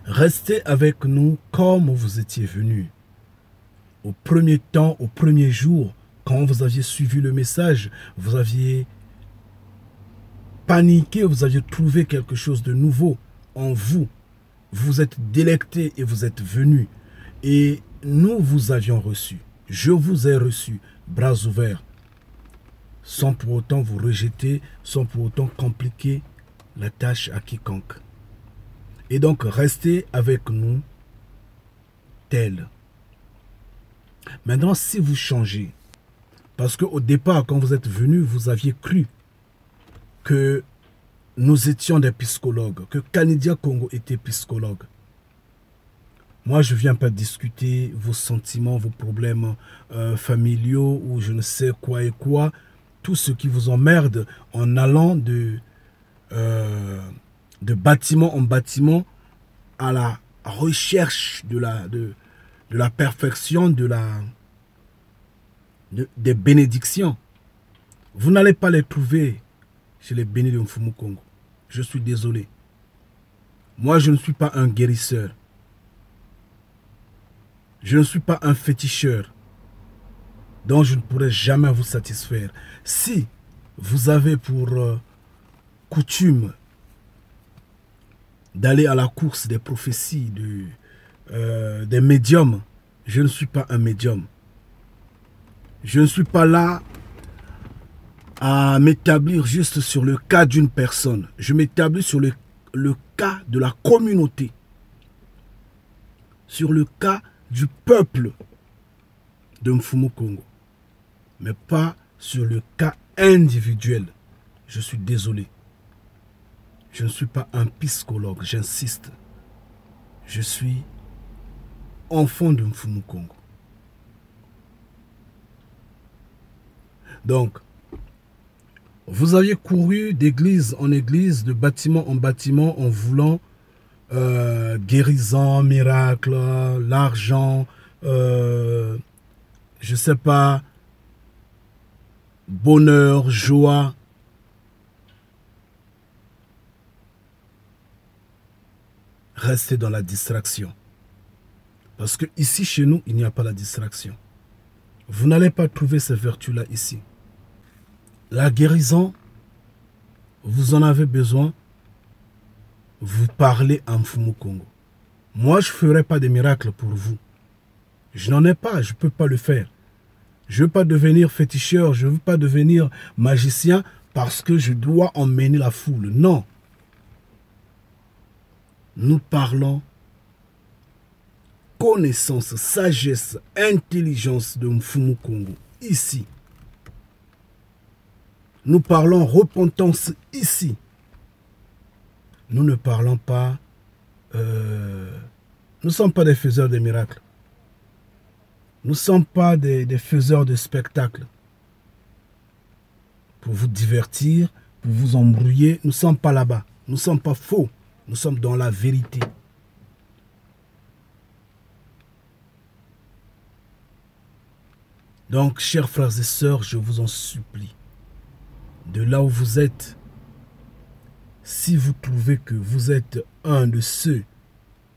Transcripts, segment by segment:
Restez avec nous comme vous étiez venus. Au premier temps, au premier jour, quand vous aviez suivi le message, vous aviez paniqué, vous aviez trouvé quelque chose de nouveau en vous. Vous êtes délecté et vous êtes venus. Et nous vous avions reçu. Je vous ai reçu, bras ouverts, sans pour autant vous rejeter, sans pour autant compliquer la tâche à quiconque. Et donc, restez avec nous tel. Maintenant, si vous changez, parce qu'au départ, quand vous êtes venus, vous aviez cru que nous étions des psychologues, que Kanidia Congo était psychologue. Moi, je ne viens pas discuter vos sentiments, vos problèmes familiaux ou je ne sais quoi et quoi. Tout ce qui vous emmerde en allant de bâtiment en bâtiment à la recherche de la perfection, des bénédictions. Vous n'allez pas les trouver chez les bénis de Mfumu Congo. Je suis désolé. Moi, je ne suis pas un guérisseur. Je ne suis pas un féticheur dont je ne pourrai jamais vous satisfaire. Si vous avez pour coutume d'aller à la course des prophéties, des médiums, je ne suis pas un médium. Je ne suis pas là à m'établir juste sur le cas d'une personne. Je m'établis sur le cas de la communauté. Sur le cas du peuple de Mfumu Congo. Mais pas sur le cas individuel. Je suis désolé. Je ne suis pas un psychologue, j'insiste. Je suis enfant de Mfumu Congo. Donc, vous aviez couru d'église en église, de bâtiment en bâtiment, en voulant guérison, miracle, l'argent, je ne sais pas, bonheur, joie. Restez dans la distraction. Parce que ici, chez nous, il n'y a pas la distraction. Vous n'allez pas trouver ces vertus-là ici. La guérison, vous en avez besoin, vous parlez en Mfumu Congo. Moi, je ne ferai pas de miracles pour vous. Je n'en ai pas, je ne peux pas le faire. Je ne veux pas devenir féticheur, je ne veux pas devenir magicien parce que je dois emmener la foule. Non. Nous parlons connaissance, sagesse, intelligence de Mfumu Congo, ici. Nous parlons repentance ici. Nous ne parlons pas... nous ne sommes pas des faiseurs de miracles. Nous ne sommes pas des faiseurs de spectacles. Pour vous divertir, pour vous embrouiller, nous ne sommes pas là-bas. Nous ne sommes pas faux. Nous sommes dans la vérité. Donc, chers frères et sœurs, je vous en supplie, de là où vous êtes, si vous trouvez que vous êtes un de ceux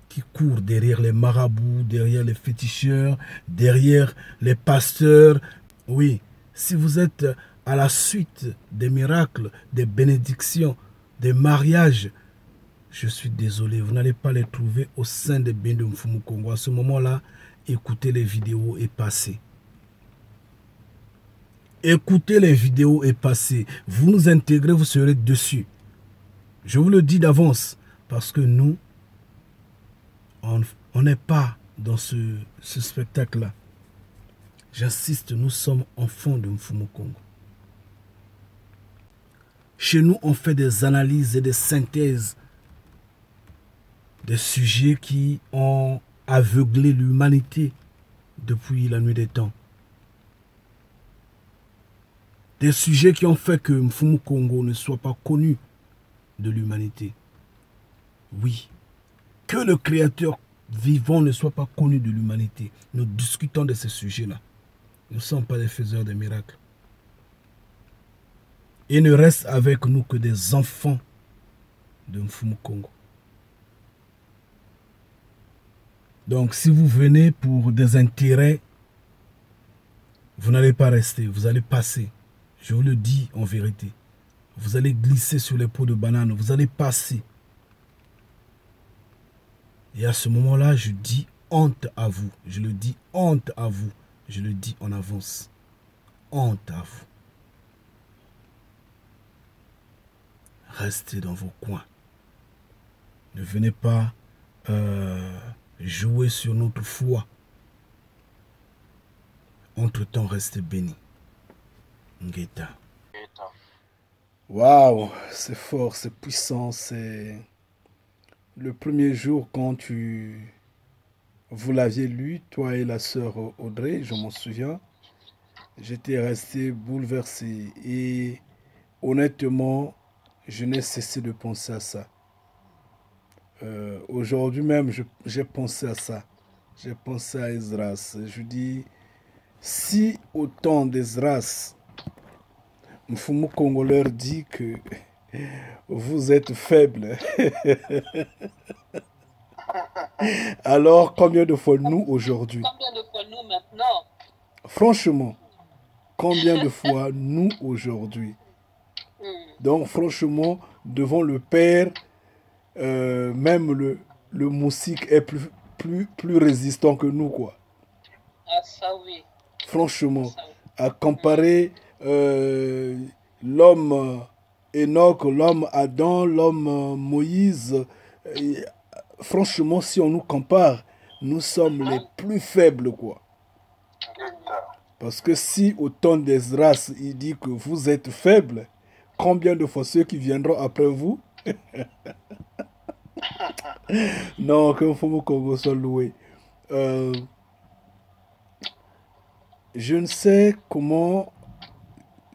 qui courent derrière les marabouts, derrière les féticheurs, derrière les pasteurs, oui, si vous êtes à la suite des miracles, des bénédictions, des mariages, je suis désolé, vous n'allez pas les trouver au sein des bénis de Mfumu Congo. À ce moment-là, écoutez les vidéos et passez. Écoutez les vidéos et passez. Vous nous intégrez, vous serez dessus. Je vous le dis d'avance, parce que nous, on n'est pas dans ce spectacle-là. J'insiste, nous sommes enfants de Mfumu Congo. Chez nous, on fait des analyses et des synthèses des sujets qui ont aveuglé l'humanité depuis la nuit des temps. Des sujets qui ont fait que Mfumu Congo ne soit pas connu de l'humanité. Oui, que le Créateur vivant ne soit pas connu de l'humanité. Nous discutons de ces sujets-là. Nous ne sommes pas des faiseurs de miracles. Et ne reste avec nous que des enfants de Mfumu Congo. Donc, si vous venez pour des intérêts, vous n'allez pas rester, vous allez passer. Je vous le dis en vérité. Vous allez glisser sur les pots de banane, vous allez passer. Et à ce moment-là, je dis honte à vous. Je le dis honte à vous. Je le dis en avance. Honte à vous. Restez dans vos coins. Ne venez pas jouer sur notre foi. Entre-temps, restez bénis. Ngeta. Waouh, c'est fort, c'est puissant, c'est le premier jour quand vous l'aviez lu, toi et la sœur Audrey, je m'en souviens, j'étais resté bouleversé et honnêtement, je n'ai cessé de penser à ça. Aujourd'hui même, j'ai pensé à ça. J'ai pensé à Esdras. Je dis, si au temps d'Esdras, Mfumu Congo leur dit que vous êtes faible, alors combien de fois nous aujourd'hui? Combien de fois nous maintenant? Franchement, combien de fois nous aujourd'hui? Donc franchement, devant le Père, même le moustique est plus résistant que nous, quoi. Ah, ça oui. Franchement, à comparer l'homme Enoch, l'homme Adam, l'homme Moïse, franchement, si on nous compare, nous sommes les plus faibles, quoi. Parce que si au temps d'Esdras, il dit que vous êtes faibles, combien de fois ceux qui viendront après vous? Non, qu'il faut qu'on soit loué. Je ne sais comment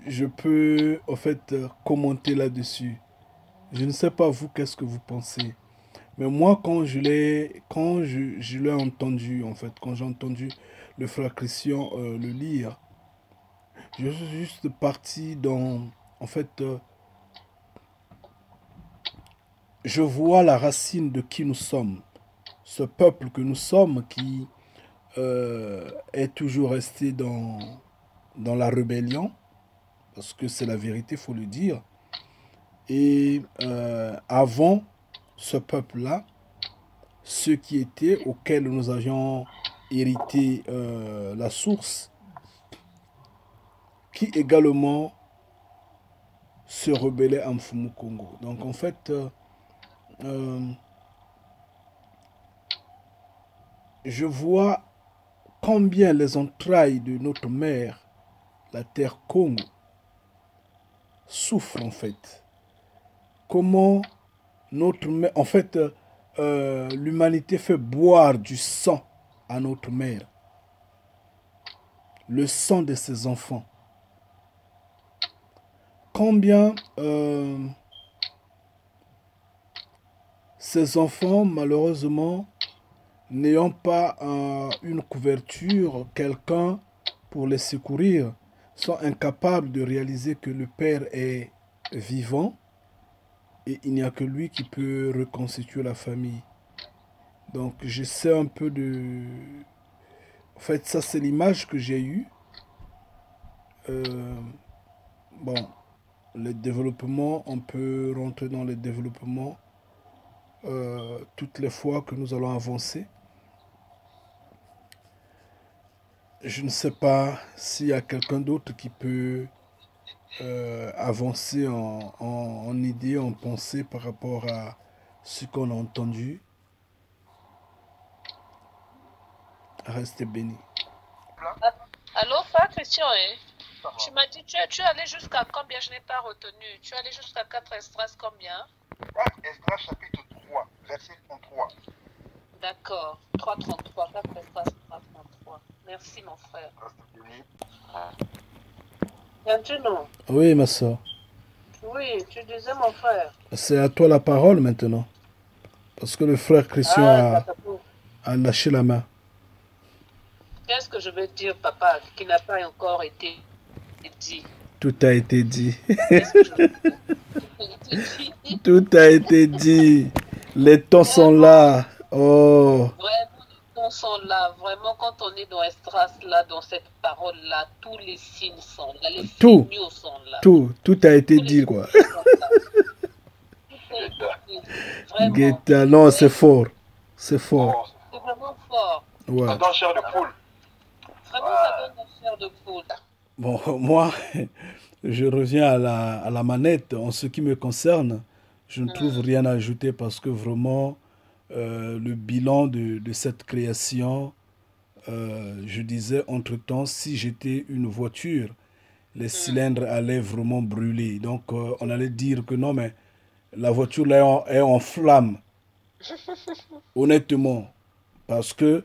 je peux en fait commenter là-dessus. Je ne sais pas vous qu'est-ce que vous pensez. Mais moi quand je l'ai entendu en fait, quand j'ai entendu le frère Christian le lire, je suis juste parti dans en fait je vois la racine de qui nous sommes. Ce peuple que nous sommes qui est toujours resté dans la rébellion, parce que c'est la vérité, il faut le dire. Et avant ce peuple-là, ceux qui étaient, auxquels nous avions hérité la source, qui également se rebellaient à Mfumu Congo. Donc en fait, je vois combien les entrailles de notre mère, la terre Congo, souffrent en fait. Comment notre mère, en fait, l'humanité fait boire du sang à notre mère. Le sang de ses enfants. Combien ces enfants, malheureusement, n'ayant pas une couverture, quelqu'un pour les secourir, sont incapables de réaliser que le Père est vivant et il n'y a que lui qui peut reconstituer la famille. Donc j'essaie un peu de... En fait, ça c'est l'image que j'ai eue. Bon, le développement, on peut rentrer dans le développement toutes les fois que nous allons avancer. Je ne sais pas s'il y a quelqu'un d'autre qui peut avancer en idée, en pensée par rapport à ce qu'on a entendu. Restez bénis. Allô, frère Christian, hein? Tu m'as dit, tu es allé jusqu'à combien? Je n'ai pas retenu. Tu es allé jusqu'à 4 Esdras combien? 4 Esdras chapitre 3, verset 33. D'accord, 3.33, 4 Esdras 3.33. Merci mon frère. Viens-tu non? Oui, ma soeur. Oui, tu disais mon frère. C'est à toi la parole maintenant. Parce que le frère Christian a lâché la main. Qu'est-ce que je veux dire, papa, qui n'a pas encore été dit? Tout a été dit. Tout a été dit. Les temps sont là. Oh. Vraiment, les sons sont là. Vraiment, quand on est dans Estras, là, dans cette parole-là, tous les signes sont là. Les Tout. signaux sont là. Tout a été Tous les dit, quoi. signaux sont là. Tout a été dit. Vraiment. Guetta, non, c'est fort. C'est fort. Oh, C'est vraiment fort. Ouais. ça donne chair de poule. Vraiment, ça donne la chair de poule. Bon, moi, je reviens à la manette. En ce qui me concerne, je ne trouve rien à ajouter parce que vraiment, le bilan de cette création, je disais entre-temps, si j'étais une voiture, les cylindres allaient vraiment brûler. Donc, on allait dire que non, mais la voiture là est en flamme, honnêtement. Parce que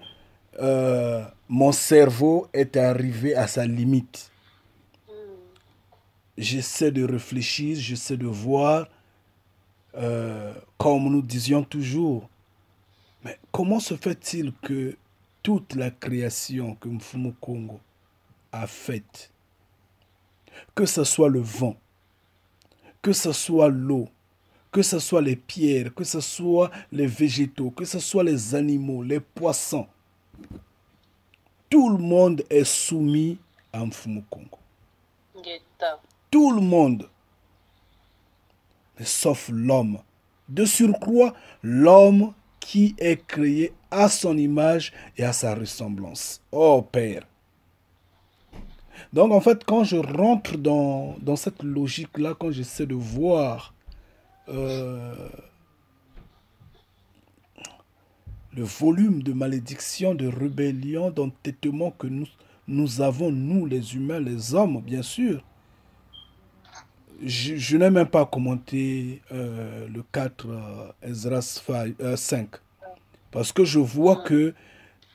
mon cerveau est arrivé à sa limite. J'essaie de réfléchir, j'essaie de voir, comme nous disions toujours. Mais comment se fait-il que toute la création que Mfumu Kongo a faite, que ce soit le vent, que ce soit l'eau, que ce soit les pierres, que ce soit les végétaux, que ce soit les animaux, les poissons, tout le monde est soumis à Mfumu Kongo. Guetta. Tout le monde, sauf l'homme. De surcroît, l'homme qui est créé à son image et à sa ressemblance. Oh Père. Donc en fait, quand je rentre dans cette logique-là, quand j'essaie de voir le volume de malédiction, de rébellion, d'entêtement que nous avons, nous les humains, les hommes, bien sûr, je n'ai même pas commenté le 4 Esdras 5. Parce que je vois que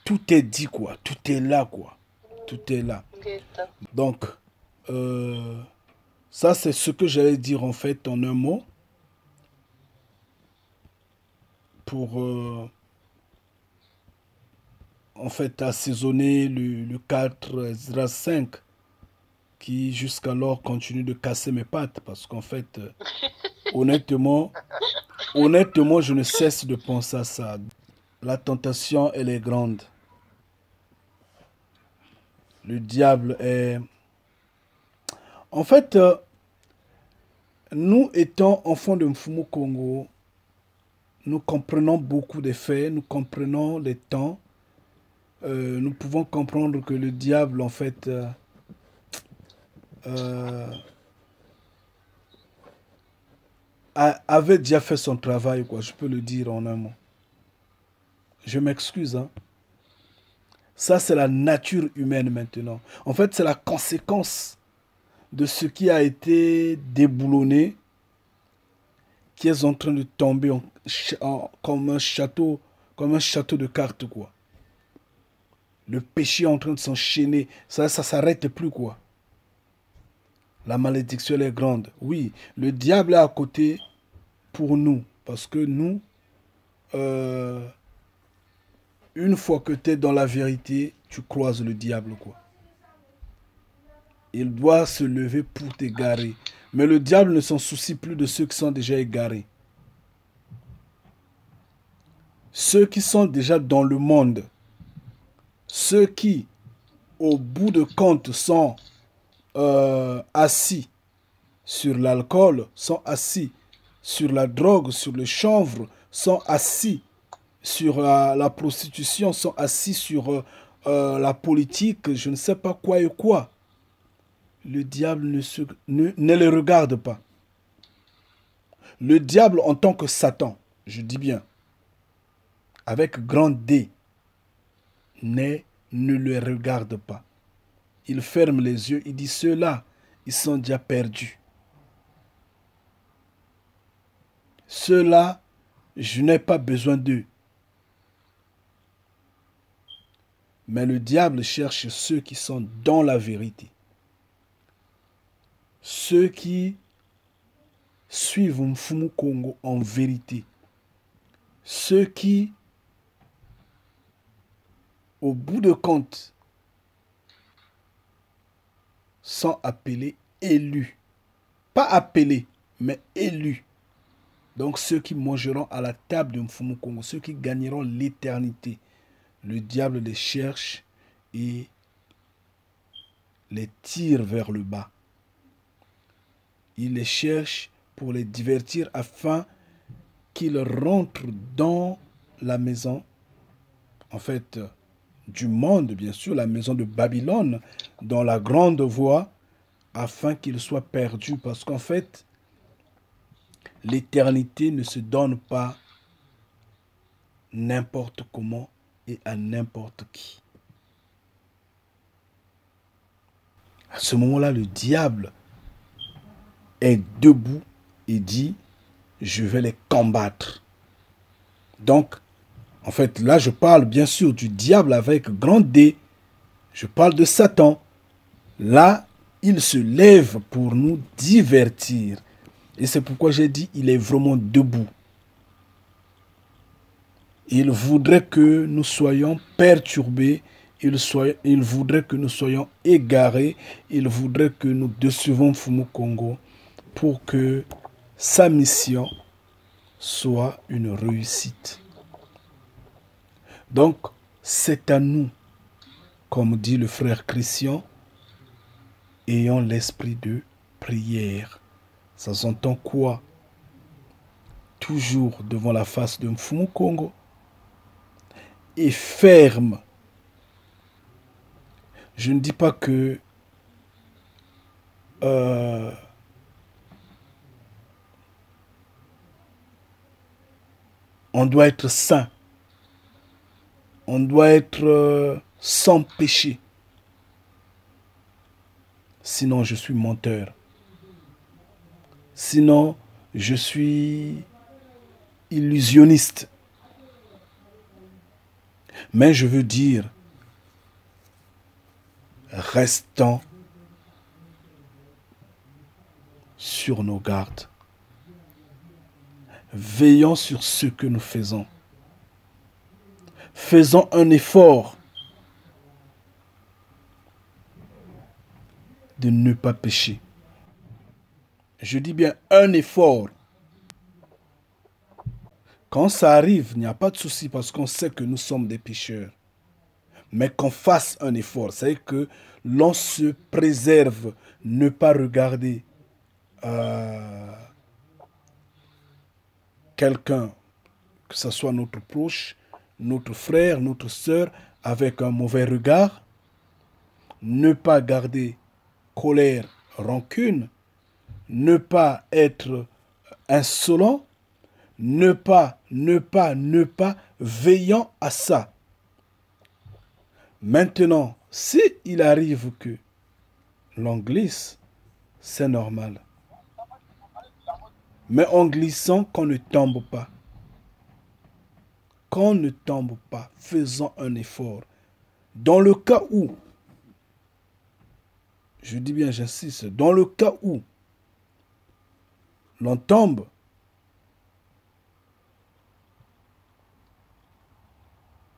tout est dit, quoi. Tout est là, quoi. Tout est là. Guetta. Donc, ça, c'est ce que j'allais dire, en fait, en un mot. Pour, en fait, assaisonner le 4 Esdras 5. Qui jusqu'alors continue de casser mes pattes parce qu'en fait, honnêtement, je ne cesse de penser à ça. La tentation, elle est grande. Le diable est... En fait, nous étant enfants de Mfumu Kongo, nous comprenons beaucoup des faits, nous comprenons les temps. Nous pouvons comprendre que le diable, en fait... avait déjà fait son travail, quoi, je peux le dire en un mot. Je m'excuse, hein. Ça, c'est la nature humaine maintenant. En fait, c'est la conséquence de ce qui a été déboulonné, qui est en train de tomber comme un château de cartes, quoi. Le péché est en train de s'enchaîner. Ça s'arrête plus, quoi. La malédiction elle est grande. Oui, le diable est à côté pour nous. Parce que nous, une fois que tu es dans la vérité, tu croises le diable, quoi. Il doit se lever pour t'égarer. Mais le diable ne s'en soucie plus de ceux qui sont déjà égarés. Ceux qui sont déjà dans le monde, ceux qui, au bout de compte, sont assis sur l'alcool, sont assis sur la drogue, sur le chanvre, sont assis sur la prostitution, sont assis sur la politique, je ne sais pas quoi et quoi. Le diable ne les regarde pas. Le diable en tant que Satan, je dis bien, avec grand D, ne les regarde pas. Il ferme les yeux, il dit ceux-là, ils sont déjà perdus. Ceux-là, je n'ai pas besoin d'eux. Mais le diable cherche ceux qui sont dans la vérité. Ceux qui suivent Mfumu Kongo en vérité. Ceux qui, au bout de compte, sont appelés élus. Pas appelés, mais élus. Donc ceux qui mangeront à la table de Mfumu Kongo, ceux qui gagneront l'éternité. le diable les cherche et les tire vers le bas. Il les cherche pour les divertir afin qu'ils rentrent dans la maison, en fait, du monde, bien sûr, la maison de Babylone, dans la grande voie, afin qu'ils soient perdus. Parce qu'en fait, l'éternité ne se donne pas n'importe comment et à n'importe qui. À ce moment-là, le diable est debout et dit, je vais les combattre. Donc, en fait, là, je parle bien sûr du diable avec grand D. Je parle de Satan. Là, il se lève pour nous divertir. Et c'est pourquoi j'ai dit, il est vraiment debout. Il voudrait que nous soyons perturbés. Il voudrait que nous soyons égarés. Il voudrait que nous décevons Mfumu Kongo pour que sa mission soit une réussite. Donc, c'est à nous, comme dit le frère Christian, ayant l'esprit de prière. Ça s'entend quoi? Toujours devant la face de Mfumu Kongo et ferme. Je ne dis pas que on doit être saint. On doit être sans péché. Sinon, je suis menteur. Sinon, je suis illusionniste. Mais je veux dire, restons sur nos gardes. Veillons sur ce que nous faisons. Faisons un effort de ne pas pécher. Je dis bien un effort. Quand ça arrive, il n'y a pas de souci parce qu'on sait que nous sommes des pécheurs. Mais qu'on fasse un effort, c'est que l'on se préserve, ne pas regarder quelqu'un, que ce soit notre proche, notre frère, notre sœur, avec un mauvais regard, ne pas garder colère, rancune, ne pas être insolent, ne pas, veillant à ça. Maintenant, si il arrive que l'on glisse, c'est normal. Mais en glissant, qu'on ne tombe pas. Qu'on ne tombe pas, faisons un effort. Dans le cas où, je dis bien, j'insiste, dans le cas où l'on tombe,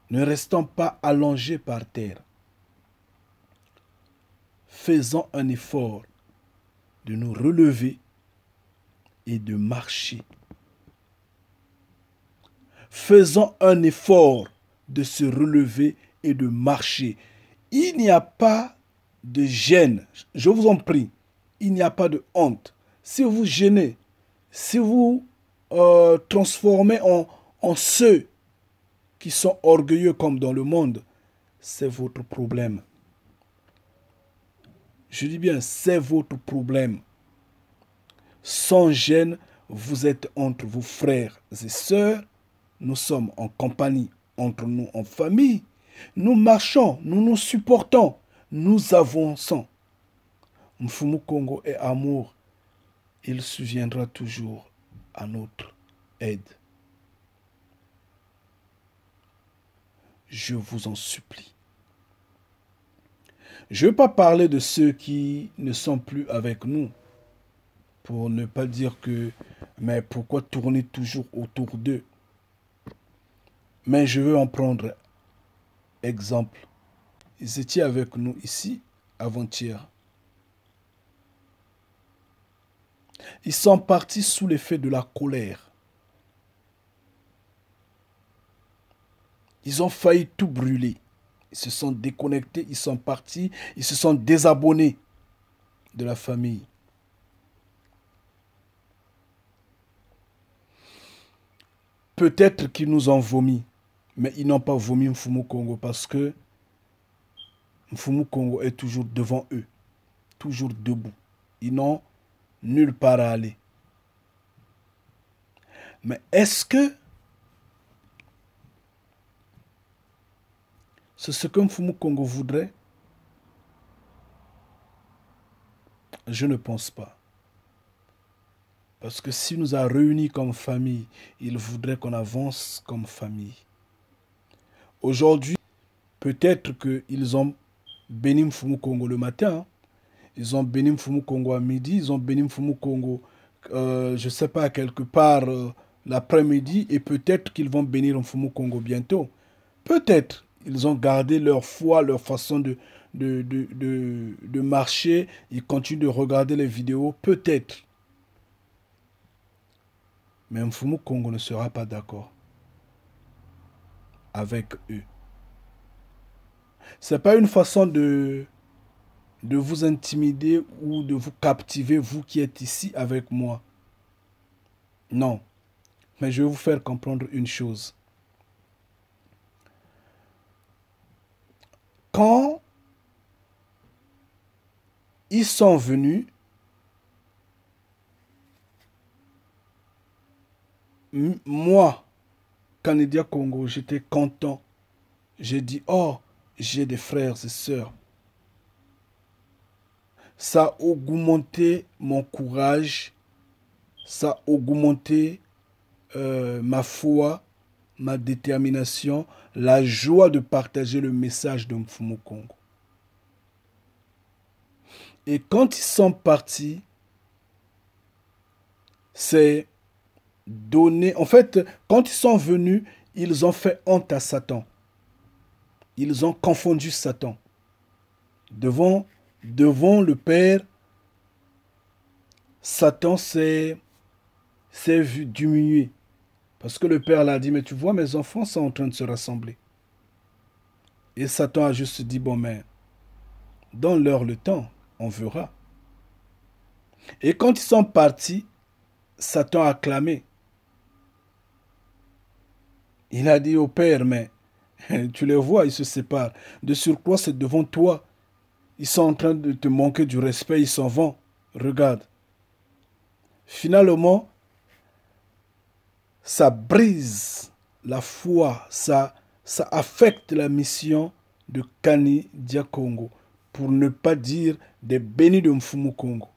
ne restons pas allongés par terre. Faisons un effort de nous relever et de marcher. Faisons un effort de se relever et de marcher. Il n'y a pas de gêne. Je vous en prie, il n'y a pas de honte. Si vous gênez, si vous transformez en ceux qui sont orgueilleux comme dans le monde, c'est votre problème. Je dis bien, c'est votre problème. Sans gêne, vous êtes entre vos frères et sœurs. Nous sommes en compagnie, entre nous en famille. Nous marchons, nous nous supportons, nous avançons. Mfumu Kongo est amour. Il subviendra toujours à notre aide. Je vous en supplie. Je ne veux pas parler de ceux qui ne sont plus avec nous, pour ne pas dire que, mais pourquoi tourner toujours autour d'eux? Mais je veux en prendre exemple. Ils étaient avec nous ici avant-hier. Ils sont partis sous l'effet de la colère. Ils ont failli tout brûler. Ils se sont déconnectés, ils sont partis, ils se sont désabonnés de la famille. Peut-être qu'ils nous ont vomi, mais ils n'ont pas vomi Mfumu Kongo parce que Mfumu Kongo est toujours devant eux, toujours debout. Ils n'ont nulle part à aller. Mais est-ce que c'est ce que Mfumu Kongo voudrait? Je ne pense pas. Parce que s'il nous a réunis comme famille, il voudrait qu'on avance comme famille. Aujourd'hui, peut-être qu'ils ont béni Mfumu Kongo le matin, ils ont béni Mfumu Kongo à midi, ils ont béni Mfumu Kongo, je ne sais pas, quelque part l'après-midi, et peut-être qu'ils vont bénir Mfumu Kongo bientôt. Peut-être ils ont gardé leur foi, leur façon de marcher, ils continuent de regarder les vidéos, peut-être. Mais Mfumu Kongo ne sera pas d'accord avec eux. Ce n'est pas une façon de vous intimider ou de vous captiver, vous qui êtes ici avec moi. Non. Mais je vais vous faire comprendre une chose. Quand ils sont venus, moi, Canadien Congo, j'étais content. J'ai dit, oh, j'ai des frères et sœurs. Ça a augmenté mon courage, ça a augmenté ma foi, ma détermination, la joie de partager le message de Mfumu Kongo. Et quand ils sont partis, c'est donné. En fait, quand ils sont venus, ils ont fait honte à Satan. Ils ont confondu Satan. Devant le Père, Satan s'est vu diminuer. Parce que le Père l'a dit, mais tu vois, mes enfants sont en train de se rassembler. Et Satan a juste dit, bon, mais donne-leur le temps, on verra. Et quand ils sont partis, Satan a clamé. Il a dit au Père, mais tu les vois, ils se séparent. De surcroît, c'est devant toi. Ils sont en train de te manquer du respect, ils s'en vont. Regarde. Finalement, ça brise la foi, ça affecte la mission de Canadien Congo, pour ne pas dire des bénis de Mfumu Kongo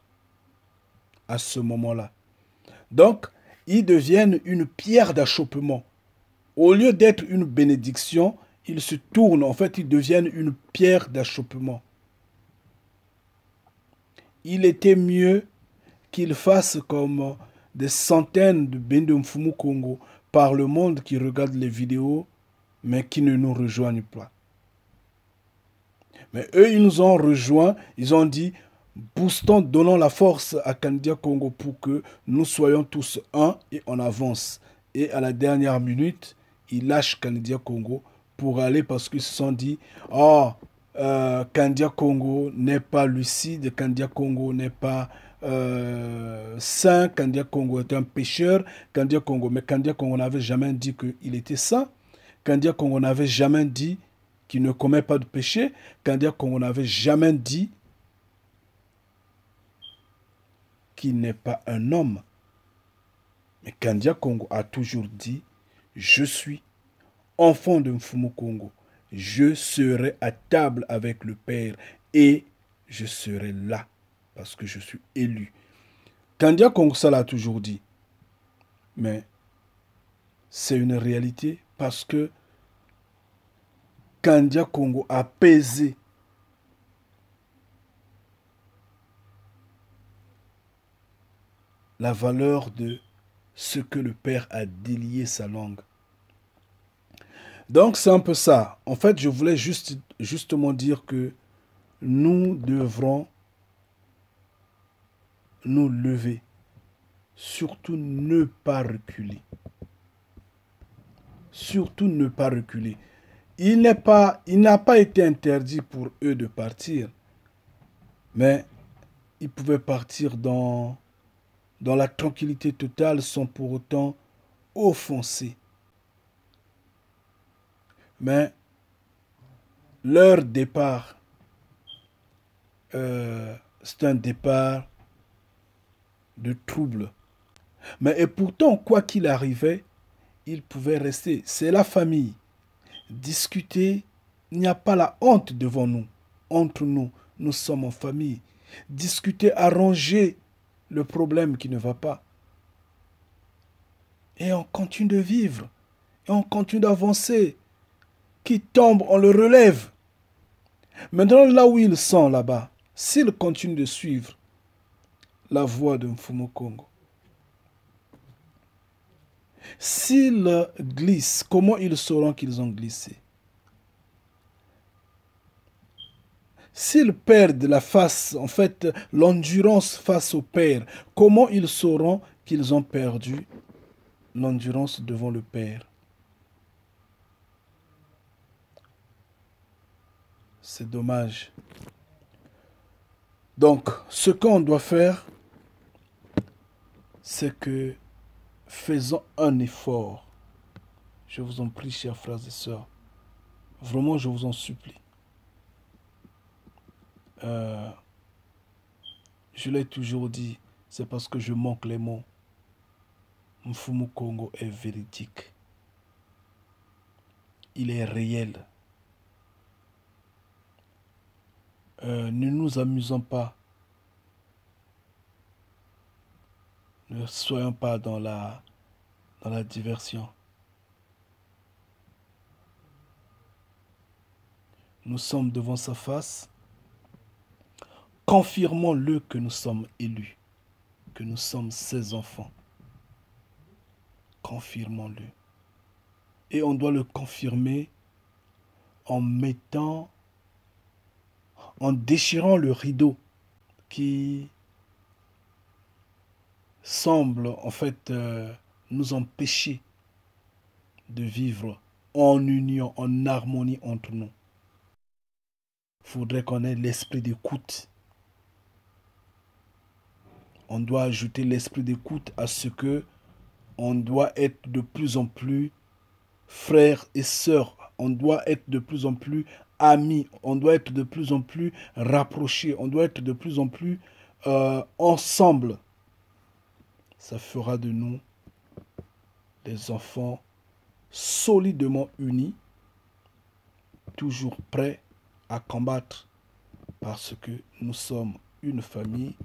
à ce moment-là. Donc, ils deviennent une pierre d'achoppement. Au lieu d'être une bénédiction, ils se tournent, en fait, ils deviennent une pierre d'achoppement. Il était mieux qu'ils fassent comme des centaines de bénis de Mfumu Kongo par le monde qui regarde les vidéos, mais qui ne nous rejoignent pas. Mais eux, ils nous ont rejoints, ils ont dit, boostons, donnons la force à Canadien Congo pour que nous soyons tous un et on avance. Et à la dernière minute, ils lâchent Canadien Congo pour aller parce qu'ils se sont dit, oh, Canadien Congo n'est pas lucide, Canadien Congo n'est pas saint, Canadien Congo est un pécheur, Canadien Congo, mais Canadien Congo n'avait jamais dit qu'il était saint, Canadien Congo n'avait jamais dit qu'il ne commet pas de péché, Canadien Congo n'avait jamais dit qu'il n'est pas un homme. Mais Canadien Congo a toujours dit, je suis enfant de Mfumu Kongo, je serai à table avec le Père et je serai là parce que je suis élu. Canadien Congo, ça l'a toujours dit. Mais c'est une réalité parce que Canadien Congo a pesé la valeur de ce que le Père a délié sa langue. Donc c'est un peu ça. En fait, je voulais justement dire que nous devrons nous lever. Surtout ne pas reculer. Surtout ne pas reculer. il n'a pas été interdit pour eux de partir, mais ils pouvaient partir dans la tranquillité totale sans pour autant offenser. Mais leur départ, c'est un départ de trouble. Mais et pourtant, quoi qu'il arrivait, ils pouvaient rester. C'est la famille. Discuter, il n'y a pas la honte devant nous. Entre nous, nous sommes en famille. Discuter, arranger le problème qui ne va pas. Et on continue de vivre. Et on continue d'avancer. Qui tombe, on le relève. Maintenant, là où ils sont là-bas, s'ils continuent de suivre la voie de Mfumu Kongo, s'ils glissent, comment ils sauront qu'ils ont glissé? S'ils perdent la face, en fait, l'endurance face au Père, comment ils sauront qu'ils ont perdu l'endurance devant le Père? C'est dommage. Donc, ce qu'on doit faire, c'est que faisons un effort. Je vous en prie, chers frères et sœurs. Vraiment, je vous en supplie. Je l'ai toujours dit, c'est parce que je manque les mots. Mfumu Kongo est véridique. Il est réel. Ne nous amusons pas. Ne soyons pas dans la diversion. Nous sommes devant sa face. Confirmons-le que nous sommes élus, que nous sommes ses enfants. Confirmons-le. Et on doit le confirmer en déchirant le rideau qui semble en fait nous empêcher de vivre en union, en harmonie entre nous. Il faudrait qu'on ait l'esprit d'écoute. On doit ajouter l'esprit d'écoute à ce que on doit être de plus en plus frères et sœurs. On doit être de plus en plus amis. On doit être de plus en plus rapprochés. On doit être de plus en plus ensemble. Ça fera de nous des enfants solidement unis, toujours prêts à combattre parce que nous sommes une famille,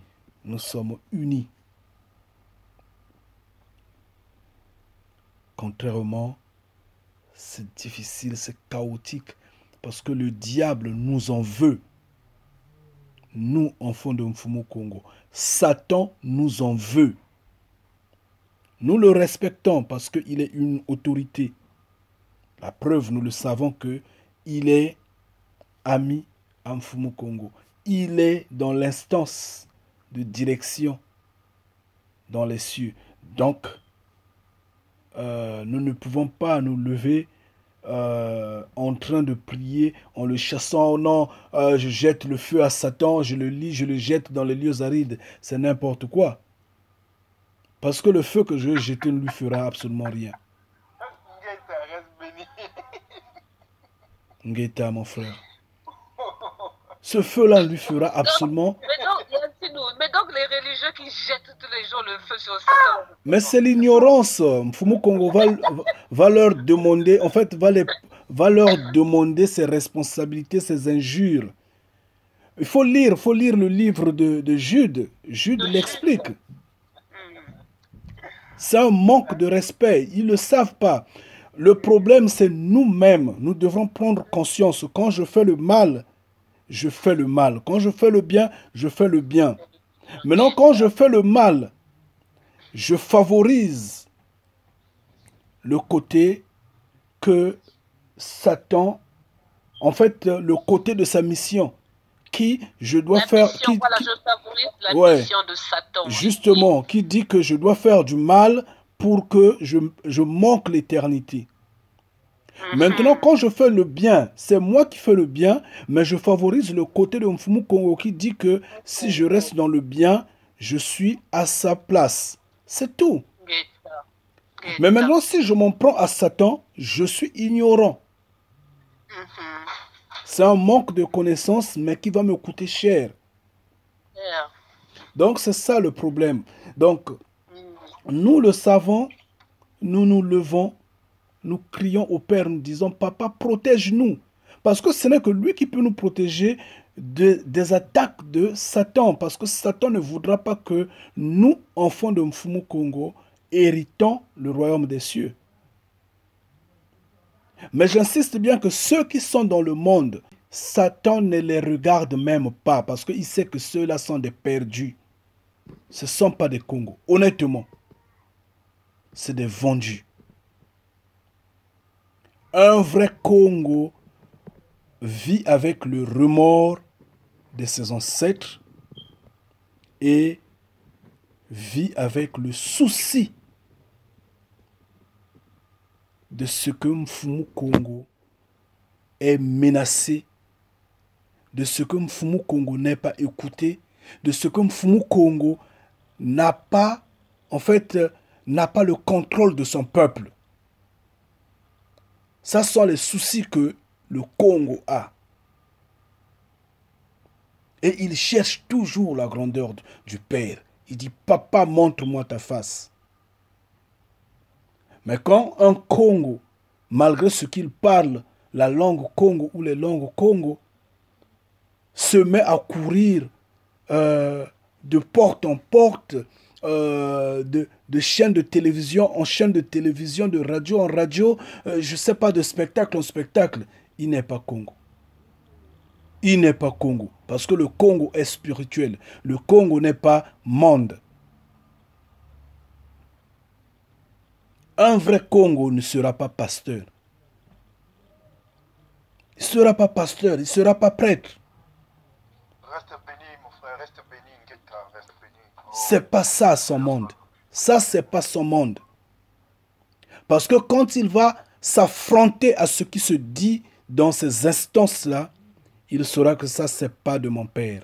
nous sommes unis. Contrairement, c'est difficile, c'est chaotique parce que le diable nous en veut. Nous, enfants de Mfumu Kongo, Satan nous en veut. Nous le respectons parce qu'il est une autorité. La preuve, nous le savons qu'il est ami à Mfumu Kongo. Il est dans l'instance de direction dans les cieux. Donc, nous ne pouvons pas nous lever en train de prier, en le chassant. Non, je jette le feu à Satan, je le lis, je le jette dans les lieux arides. C'est n'importe quoi. Parce que le feu que je vais jeter ne lui fera absolument rien. Ngeta, mon frère. Ce feu-là lui fera absolument... Mais donc les religieux qui jettent tous les jours le feu sur Satan. Mais c'est l'ignorance. Mfumu Kongo va leur demander, en fait, va leur demander ses responsabilités, ses injures. Il faut lire le livre de Jude. Jude l'explique. C'est un manque de respect. Ils ne le savent pas. Le problème, c'est nous-mêmes. Nous devons prendre conscience. Quand je fais le mal, je fais le mal. Quand je fais le bien, je fais le bien. Maintenant, quand je fais le mal, je favorise le côté que Satan, en fait, le côté de sa mission, qui je dois faire... Voilà, je favorise la mission de Satan. Justement, qui dit que je dois faire du mal pour que je manque l'éternité. Maintenant, quand je fais le bien, c'est moi qui fais le bien, mais je favorise le côté de Mfumu Kongo qui dit que si je reste dans le bien, je suis à sa place. C'est tout. Guetta. Mais Guetta. maintenant, si je m'en prends à Satan, je suis ignorant. Mhm. C'est un manque de connaissances, mais qui va me coûter cher. Yeah. Donc, c'est ça le problème. Donc, Mm. nous le savons, nous nous levons, nous crions au Père, nous disons, Papa, protège-nous. Parce que ce n'est que lui qui peut nous protéger des attaques de Satan. Parce que Satan ne voudra pas que nous, enfants de Mfumu Kongo, héritons le royaume des cieux. Mais j'insiste bien que ceux qui sont dans le monde, Satan ne les regarde même pas parce qu'il sait que ceux-là sont des perdus. Ce ne sont pas des Congos. Honnêtement, c'est des vendus. Un vrai Congo vit avec le remords de ses ancêtres et vit avec le souci de ce que Mfumu Kongo est menacé, de ce que Mfumu Kongo n'est pas écouté, de ce que Mfumu Kongo n'a pas, n'a pas le contrôle de son peuple. Ça sont les soucis que le Congo a. Et il cherche toujours la grandeur du Père. Il dit, Papa, montre-moi ta face. Mais quand un Congo, malgré ce qu'il parle, la langue Congo ou les langues Congo, se met à courir de porte en porte, de chaîne de télévision en chaîne de télévision, de radio en radio, je ne sais pas, de spectacle en spectacle, il n'est pas Congo. Il n'est pas Congo. Parce que le Congo est spirituel. Le Congo n'est pas monde. Un vrai Congo ne sera pas pasteur. Il ne sera pas pasteur, il ne sera pas prêtre. Reste béni, mon frère, reste béni, Ngeta, reste béni. Oh. C'est pas ça son monde. Ça, c'est pas son monde. Parce que quand il va s'affronter à ce qui se dit dans ces instances-là, il saura que ça, c'est pas de mon père.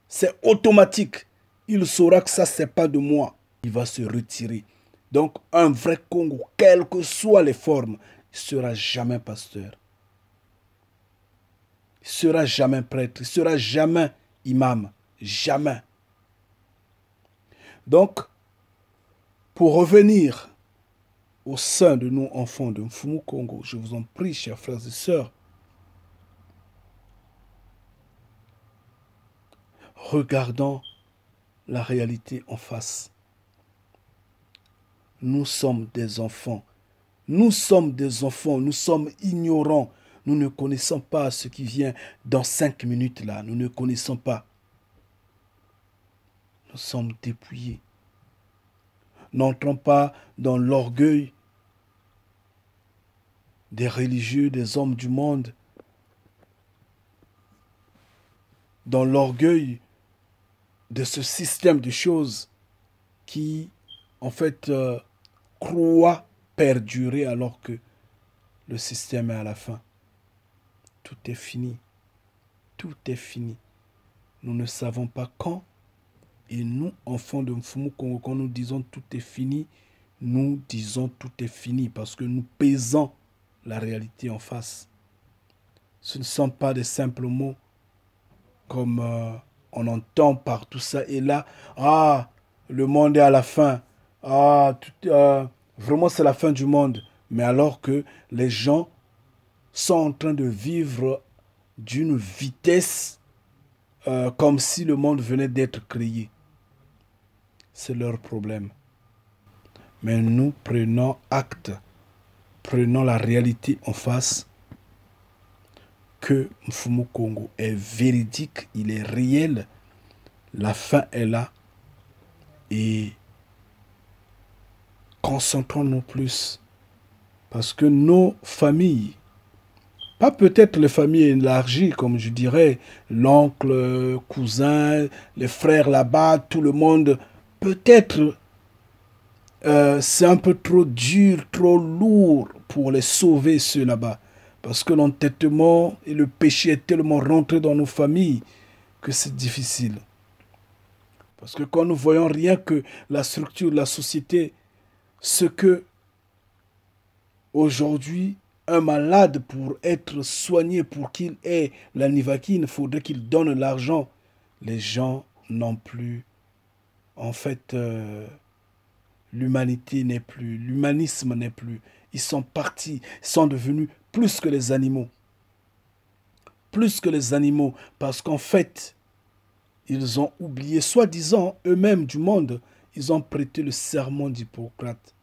C'est automatique. Il saura que ça, c'est pas de moi. Il va se retirer. Donc, un vrai Congo, quelles que soient les formes, il ne sera jamais pasteur. Il ne sera jamais prêtre. Il ne sera jamais imam. Jamais. Donc, pour revenir au sein de nous, enfants de Mfumu Kongo, je vous en prie, chers frères et sœurs, regardons la réalité en face. Nous sommes des enfants. Nous sommes des enfants. Nous sommes ignorants. Nous ne connaissons pas ce qui vient dans 5 minutes là. Nous ne connaissons pas. Nous sommes dépouillés. N'entrons pas dans l'orgueil des religieux, des hommes du monde, dans l'orgueil de ce système de choses qui, en fait, croit perdurer alors que le système est à la fin. Tout est fini. Tout est fini. Nous ne savons pas quand. Et nous, enfants de Mfumu Kongo, quand nous disons tout est fini, nous disons tout est fini parce que nous pesons la réalité en face. Ce ne sont pas des simples mots comme on entend par tout ça et là. Ah, le monde est à la fin. Ah, vraiment c'est la fin du monde. Mais alors que les gens sont en train de vivre d'une vitesse comme si le monde venait d'être créé. C'est leur problème. Mais nous prenons acte, prenons la réalité en face, que Mfumu Kongo est véridique, il est réel, la fin est là, et concentrons-nous plus, parce que nos familles, pas peut-être les familles élargies, comme je dirais, l'oncle, cousin, les frères là-bas, tout le monde, peut-être c'est un peu trop dur, trop lourd pour les sauver, ceux là-bas. Parce que l'entêtement et le péché est tellement rentré dans nos familles que c'est difficile. Parce que quand nous voyons rien que la structure de la société, ce que aujourd'hui, un malade pour être soigné, pour qu'il ait la nivaquine, il faudrait qu'il donne l'argent. Les gens n'ont plus. En fait, l'humanité n'est plus, l'humanisme n'est plus. Ils sont partis, ils sont devenus plus que les animaux. Plus que les animaux, parce qu'en fait, ils ont oublié, soi-disant, eux-mêmes du monde, ils ont prêté le serment d'Hippocrate.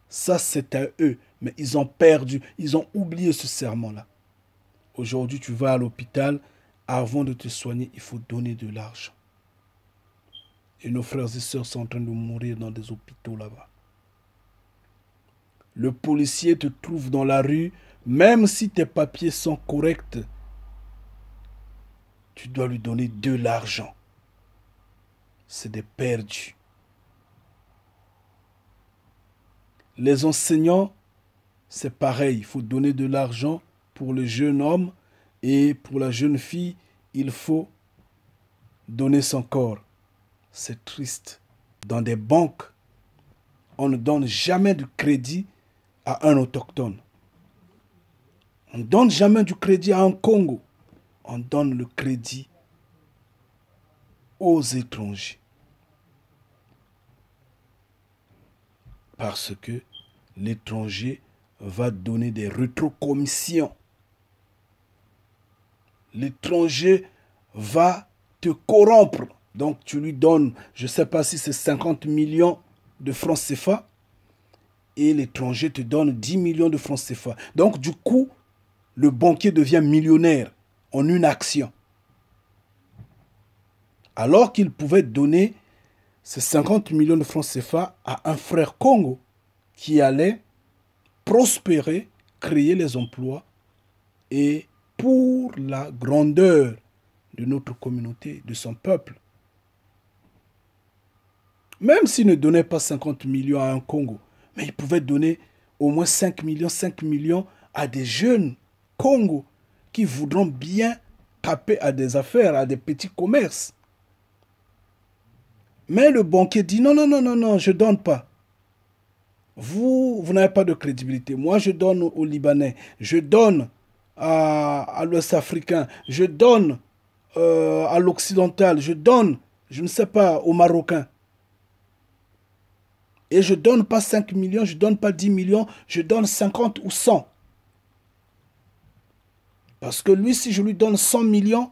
Ça, c'est à eux, mais ils ont perdu, ils ont oublié ce serment-là. Aujourd'hui, tu vas à l'hôpital, avant de te soigner, il faut donner de l'argent. Et nos frères et sœurs sont en train de mourir dans des hôpitaux là-bas. Le policier te trouve dans la rue, même si tes papiers sont corrects, tu dois lui donner de l'argent. C'est des perdus. Les enseignants, c'est pareil. Il faut donner de l'argent pour le jeune homme et pour la jeune fille, il faut donner son corps. C'est triste. Dans des banques, on ne donne jamais de crédit à un autochtone. On ne donne jamais du crédit à un Congo. On donne le crédit aux étrangers. Parce que l'étranger va donner des rétrocommissions. L'étranger va te corrompre. Donc tu lui donnes, je ne sais pas si c'est 50 millions de francs CFA, et l'étranger te donne 10 millions de francs CFA. Donc du coup, le banquier devient millionnaire en une action. Alors qu'il pouvait donner ces 50 millions de francs CFA à un frère Congo qui allait prospérer, créer les emplois et pour la grandeur de notre communauté, de son peuple. Même s'il ne donnait pas 50 millions à un Congo, mais il pouvait donner au moins 5 millions à des jeunes Congos qui voudront bien taper à des affaires, à des petits commerces. Mais le banquier dit non, non, non, non, non, je ne donne pas. Vous n'avez pas de crédibilité. Moi, je donne aux Libanais, je donne à l'Ouest africain, je donne à l'Occidental, je donne, je ne sais pas, aux Marocains. Et je ne donne pas 5 millions, je ne donne pas 10 millions, je donne 50 ou 100. Parce que lui, si je lui donne 100 millions,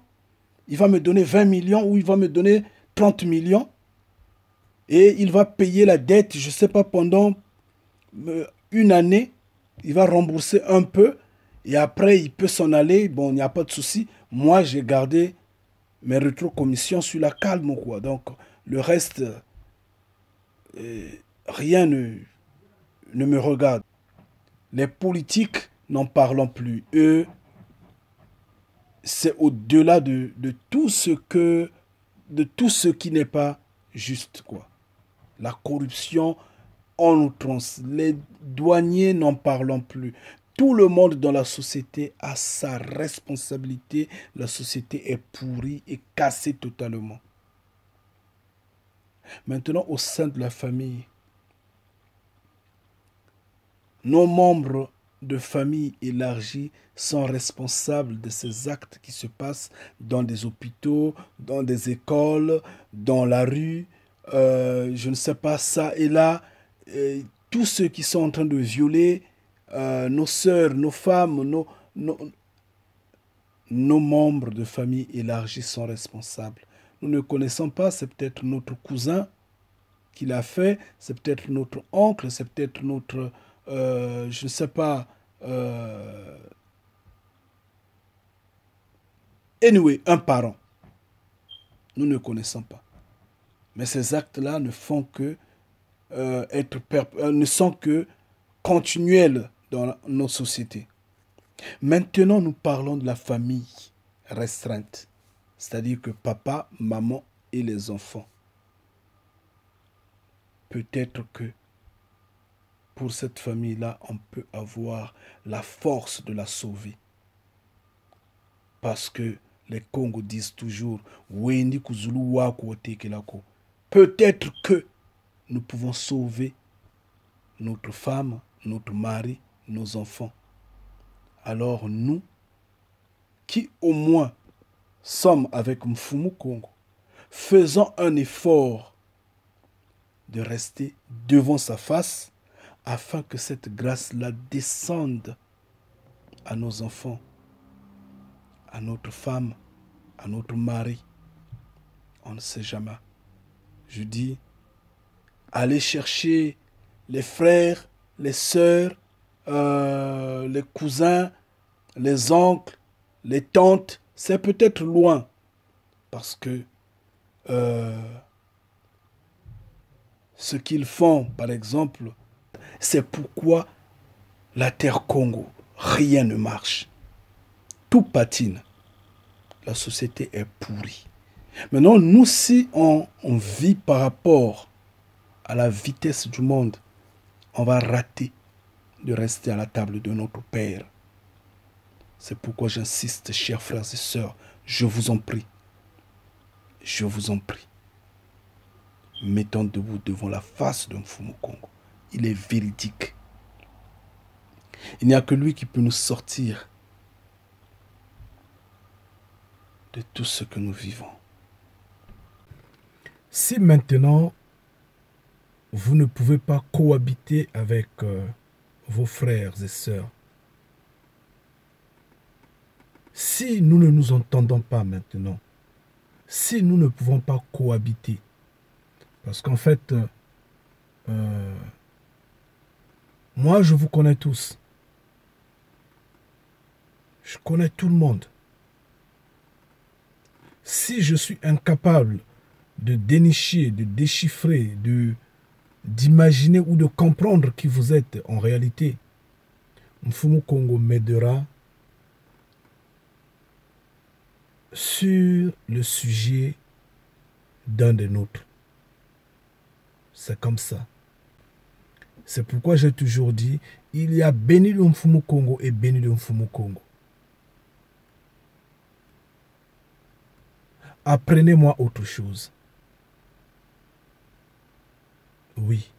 il va me donner 20 millions ou il va me donner 30 millions. Et il va payer la dette, je ne sais pas, pendant une année. Il va rembourser un peu. Et après, il peut s'en aller. Bon, il n'y a pas de souci. Moi, j'ai gardé mes rétrocommissions sur la calme, quoi. Donc, le reste, rien ne me regarde. Les politiques, n'en parlons plus. Eux, c'est au-delà de tout ce qui n'est pas juste, quoi. La corruption en outrance. Les douaniers, n'en parlons plus. Tout le monde dans la société a sa responsabilité. La société est pourrie et cassée totalement. Maintenant, au sein de la famille, nos membres de famille élargie sont responsables de ces actes qui se passent dans des hôpitaux, dans des écoles, dans la rue, je ne sais pas, ça et là. Tous ceux qui sont en train de violer nos sœurs, nos femmes, nos membres de famille élargie sont responsables. Nous ne connaissons pas, c'est peut-être notre cousin qui l'a fait, c'est peut-être notre oncle, c'est peut-être notre, je ne sais pas, anyway, un parent. Nous ne connaissons pas. Mais ces actes-là ne font que ne sont que continuels dans nos sociétés. Maintenant, nous parlons de la famille restreinte, c'est-à-dire que papa, maman et les enfants. Peut-être que pour cette famille-là, on peut avoir la force de la sauver. Parce que les Congos disent toujours, peut-être que nous pouvons sauver notre femme, notre mari, nos enfants. Alors nous, qui au moins sommes avec Mfumu Kongo, faisons un effort de rester devant sa face afin que cette grâce-là descende à nos enfants, à notre femme, à notre mari. On ne sait jamais. Je dis, allez chercher les frères, les sœurs, les cousins, les oncles, les tantes. C'est peut-être loin parce que ce qu'ils font, par exemple, c'est pourquoi la terre Congo, rien ne marche. Tout patine. La société est pourrie. Maintenant, nous, si on vit par rapport à la vitesse du monde, on va rater de rester à la table de notre Père. C'est pourquoi j'insiste, chers frères et sœurs, je vous en prie. Je vous en prie. Mettons debout devant la face de Mfumu Kongo. Il est véridique. Il n'y a que lui qui peut nous sortir de tout ce que nous vivons. Si maintenant, vous ne pouvez pas cohabiter avec vos frères et sœurs, si nous ne nous entendons pas maintenant, si nous ne pouvons pas cohabiter, parce qu'en fait, moi je vous connais tous, je connais tout le monde. Si je suis incapable de dénicher, de déchiffrer, d'imaginer ou de comprendre qui vous êtes en réalité, Mfumu Kongo m'aidera sur le sujet d'un des nôtres. C'est comme ça. C'est pourquoi j'ai toujours dit, il y a béni de Mfumu Kongo et béni de Mfumu Kongo. Apprenez-moi autre chose. Oui,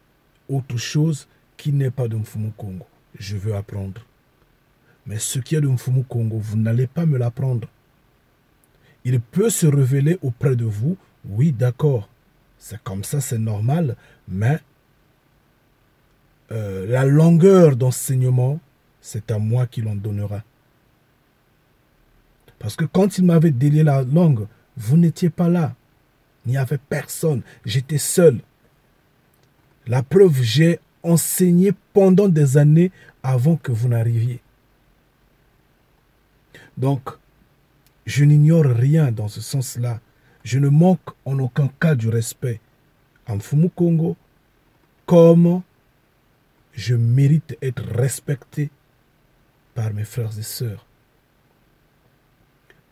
autre chose qui n'est pas de Mfumu Kongo. Je veux apprendre. Mais ce qui est de Mfumu Kongo, vous n'allez pas me l'apprendre. Il peut se révéler auprès de vous. Oui, d'accord. C'est comme ça, c'est normal. Mais la longueur d'enseignement, c'est à moi qui l'en donnera. Parce que quand il m'avait délié la langue, vous n'étiez pas là. Il n'y avait personne. J'étais seul. La preuve, j'ai enseigné pendant des années avant que vous n'arriviez. Donc, je n'ignore rien dans ce sens-là. Je ne manque en aucun cas du respect à Mfumu Kongo comme je mérite être respecté par mes frères et sœurs.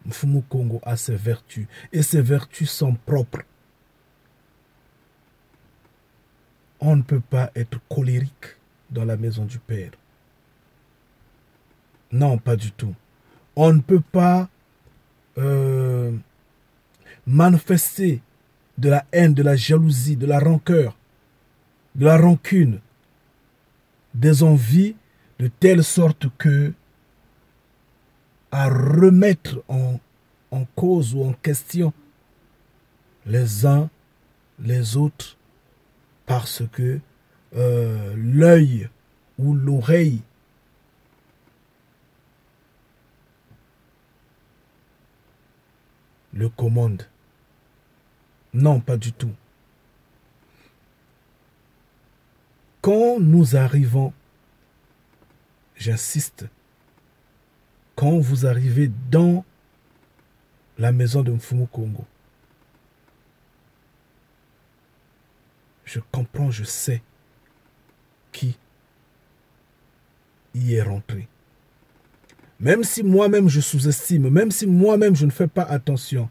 Mfumu Kongo a ses vertus et ses vertus sont propres. On ne peut pas être colérique dans la maison du Père. Non, pas du tout. On ne peut pas manifester de la haine, de la jalousie, de la rancœur, de la rancune, des envies de telle sorte que à remettre en cause ou en question les uns les autres parce que l'œil ou l'oreille le commande. Non, pas du tout. Quand nous arrivons, j'insiste, quand vous arrivez dans la maison de Mfumu Kongo, je comprends, je sais qui y est rentré. Même si moi-même je sous-estime, même si moi-même je ne fais pas attention,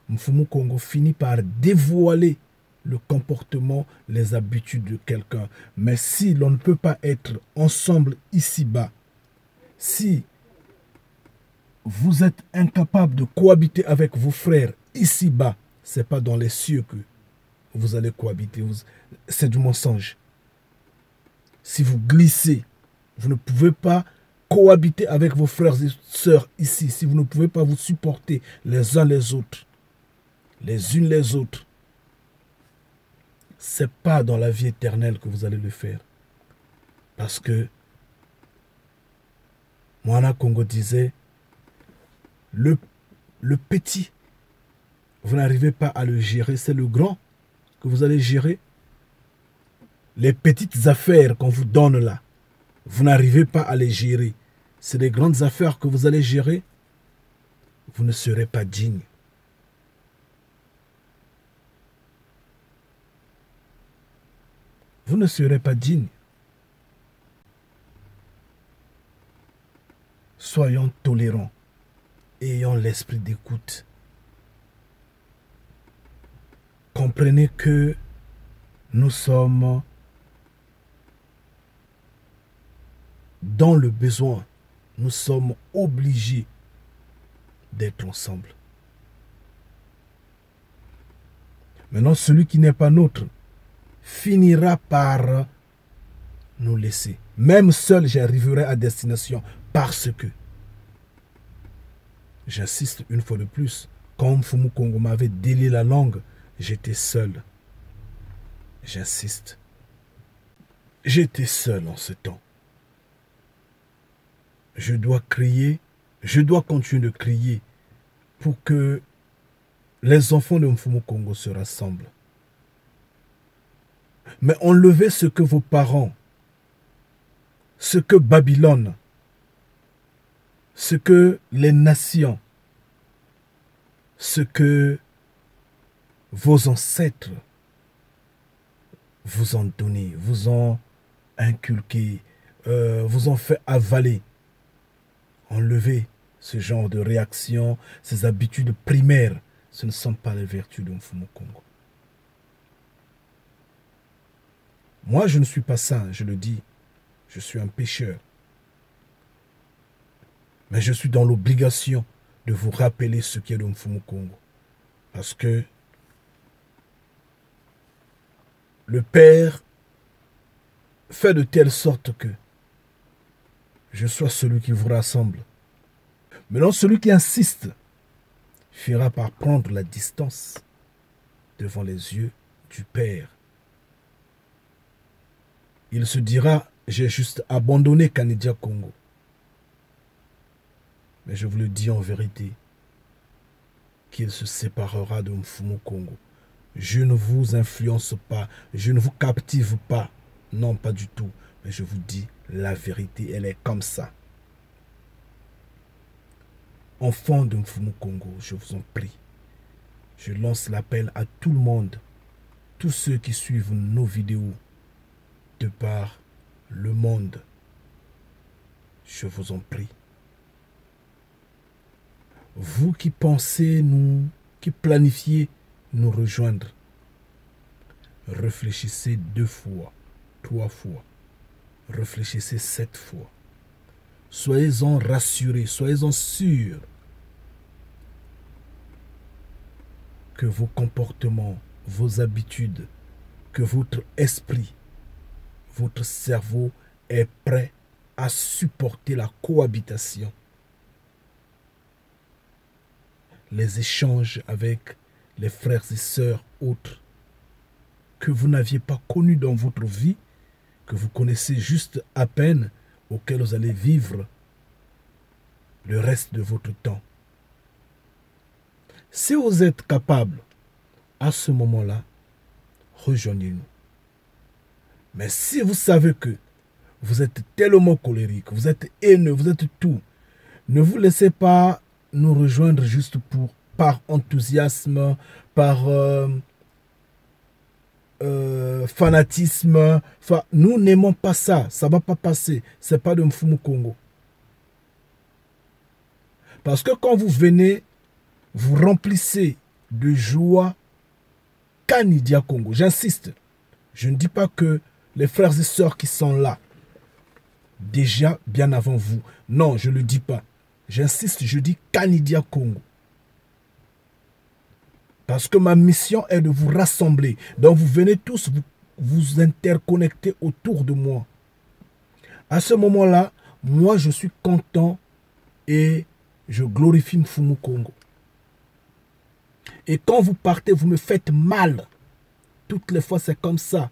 Mfumu Kongo finit par dévoiler le comportement, les habitudes de quelqu'un. Mais si l'on ne peut pas être ensemble ici-bas, si vous êtes incapable de cohabiter avec vos frères ici-bas, ce n'est pas dans les cieux que vous allez cohabiter. C'est du mensonge. Si vous glissez, vous ne pouvez pas cohabiter avec vos frères et sœurs ici. Si vous ne pouvez pas vous supporter les uns les autres, les unes les autres, ce n'est pas dans la vie éternelle que vous allez le faire. Parce que Moana Congo disait, le petit, vous n'arrivez pas à le gérer, c'est le grand que vous allez gérer. Les petites affaires qu'on vous donne là, vous n'arrivez pas à les gérer. C'est les grandes affaires que vous allez gérer. Vous ne serez pas digne. Vous ne serez pas digne. Soyons tolérants. Ayons l'esprit d'écoute. Comprenez que nous sommes dans le besoin. Nous sommes obligés d'être ensemble. Maintenant, celui qui n'est pas nôtre finira par nous laisser. Même seul, j'arriverai à destination parce que, j'insiste une fois de plus, quand Mfumu Congo m'avait délié la langue, j'étais seul. J'insiste. J'étais seul en ce temps. Je dois crier, je dois continuer de crier pour que les enfants de Mfumu Congo se rassemblent. Mais enlevez ce que vos parents, ce que Babylone, ce que les nations, ce que vos ancêtres vous ont donné, vous ont inculqué, vous ont fait avaler. Enlevez ce genre de réaction, ces habitudes primaires. Ce ne sont pas les vertus de Mfumu Congo. Moi, je ne suis pas saint, je le dis. Je suis un pécheur. Mais je suis dans l'obligation de vous rappeler ce qui est de Mfumu Congo. Parce que le Père fait de telle sorte que je sois celui qui vous rassemble. Maintenant, celui qui insiste finira par prendre la distance devant les yeux du Père. Il se dira, j'ai juste abandonné Kanidia Congo. Mais je vous le dis en vérité, qu'il se séparera de Mfumu Congo. Je ne vous influence pas, je ne vous captive pas. Non, pas du tout. Mais je vous dis, la vérité, elle est comme ça. Enfants de Mfumu Congo, je vous en prie. Je lance l'appel à tout le monde, tous ceux qui suivent nos vidéos de par le monde. Je vous en prie. Vous qui pensez qui planifiez nous rejoindre, réfléchissez 2 fois, 3 fois, réfléchissez 7 fois. Soyez-en rassurés, soyez-en sûrs que vos comportements, vos habitudes, que votre esprit, votre cerveau est prêt à supporter la cohabitation. Les échanges avec les frères et sœurs autres que vous n'aviez pas connus dans votre vie, que vous connaissez juste à peine, auxquels vous allez vivre le reste de votre temps. Si vous êtes capable, à ce moment-là, rejoignez-nous. Mais si vous savez que vous êtes tellement colérique, vous êtes haineux, vous êtes tout, ne vous laissez pas nous rejoindre juste par enthousiasme, par fanatisme. Enfin, nous n'aimons pas ça, ça ne va pas passer. Ce n'est pas de Mfumu Congo. Parce que quand vous venez, vous remplissez de joie Kanidia Congo. J'insiste. Je ne dis pas que les frères et sœurs qui sont là, déjà bien avant vous. Non, je ne le dis pas. J'insiste, je dis Kanidia Congo. Parce que ma mission est de vous rassembler. Donc vous venez tous vous interconnecter autour de moi. À ce moment-là, moi je suis content et je glorifie Mfumu Congo. Et quand vous partez, vous me faites mal. Toutes les fois, c'est comme ça.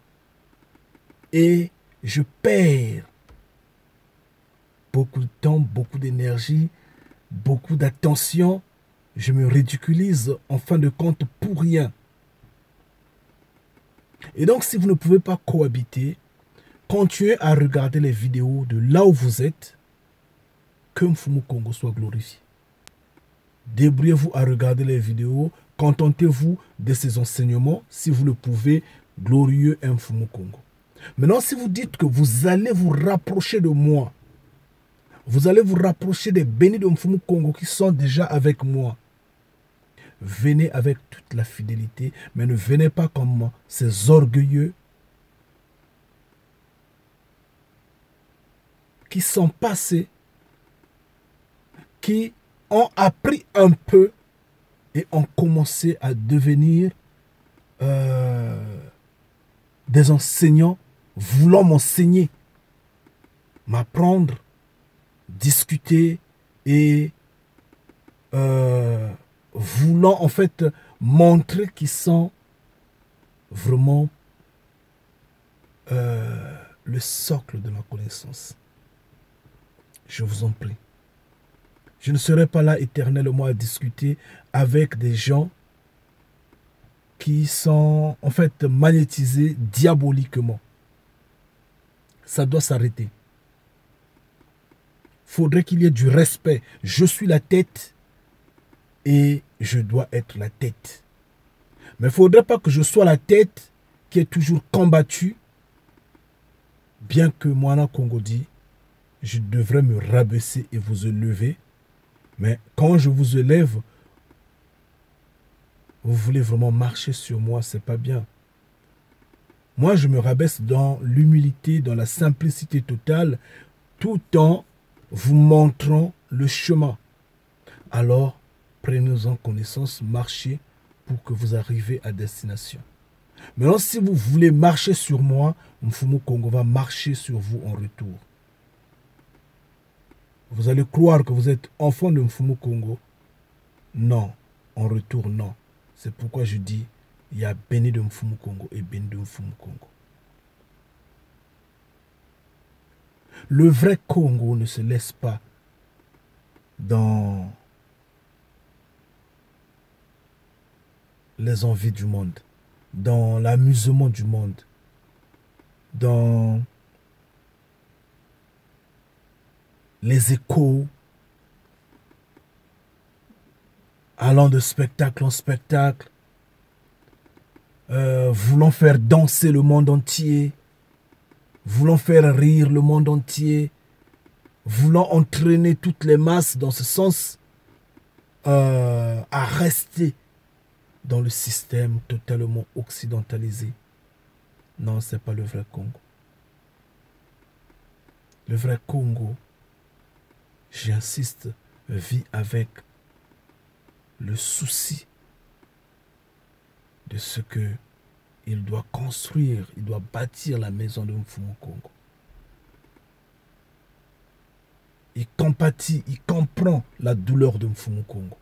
Et je perds beaucoup de temps, beaucoup d'énergie, beaucoup d'attention. Je me ridiculise en fin de compte pour rien. Et donc, si vous ne pouvez pas cohabiter, continuez à regarder les vidéos de là où vous êtes. Que Mfumu Congo soit glorifié. Débrouillez-vous à regarder les vidéos. Contentez-vous de ces enseignements. Si vous le pouvez, glorieux Mfumu Congo. Maintenant, si vous dites que vous allez vous rapprocher de moi, vous allez vous rapprocher des bénis de Mfumu Congo qui sont déjà avec moi. Venez avec toute la fidélité, mais ne venez pas comme ces orgueilleux qui sont passés, qui ont appris un peu et ont commencé à devenir des enseignants voulant m'enseigner, m'apprendre, discuter et voulant en fait montrer qu'ils sont vraiment le socle de la connaissance. Je vous en prie. Je ne serai pas là éternellement à discuter avec des gens qui sont en fait magnétisés diaboliquement. Ça doit s'arrêter. Il faudrait qu'il y ait du respect. Je suis la tête et je dois être la tête. Mais il ne faudrait pas que je sois la tête qui est toujours combattue. Bien que Moana Congo dit, je devrais me rabaisser et vous élever. Mais quand je vous élève, vous voulez vraiment marcher sur moi, c'est pas bien. Moi, je me rabaisse dans l'humilité, dans la simplicité totale, tout en vous montrant le chemin. Alors, prenez-en connaissance, marchez pour que vous arriviez à destination. Maintenant, si vous voulez marcher sur moi, Mfumu Congo va marcher sur vous en retour. Vous allez croire que vous êtes enfant de Mfumu Congo. Non, en retour, non. C'est pourquoi je dis, il y a béni de Mfumu Congo et béni de Mfumu Congo. Le vrai Congo ne se laisse pas dans les envies du monde, dans l'amusement du monde, dans les échos, allant de spectacle en spectacle, voulant faire danser le monde entier, voulant faire rire le monde entier, voulant entraîner toutes les masses dans ce sens, à rester dans le système totalement occidentalisé. Non, ce n'est pas le vrai Congo. Le vrai Congo, j'insiste, vit avec le souci de ce que il doit construire, il doit bâtir la maison de Mfumu Congo. Il compatit, il comprend la douleur de Mfumu Congo.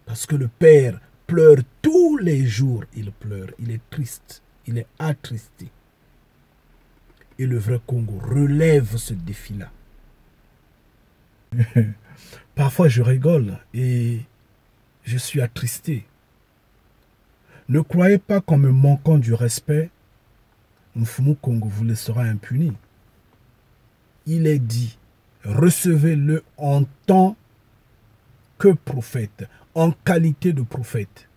Parce que le père pleure tous les jours, il pleure, il est triste, il est attristé. Et le vrai Congo relève ce défi-là. Parfois je rigole et je suis attristé. Ne croyez pas qu'en me manquant du respect, Mfumu Congo vous laissera impuni. Il est dit, recevez-le en tant que prophète, en qualité de prophète.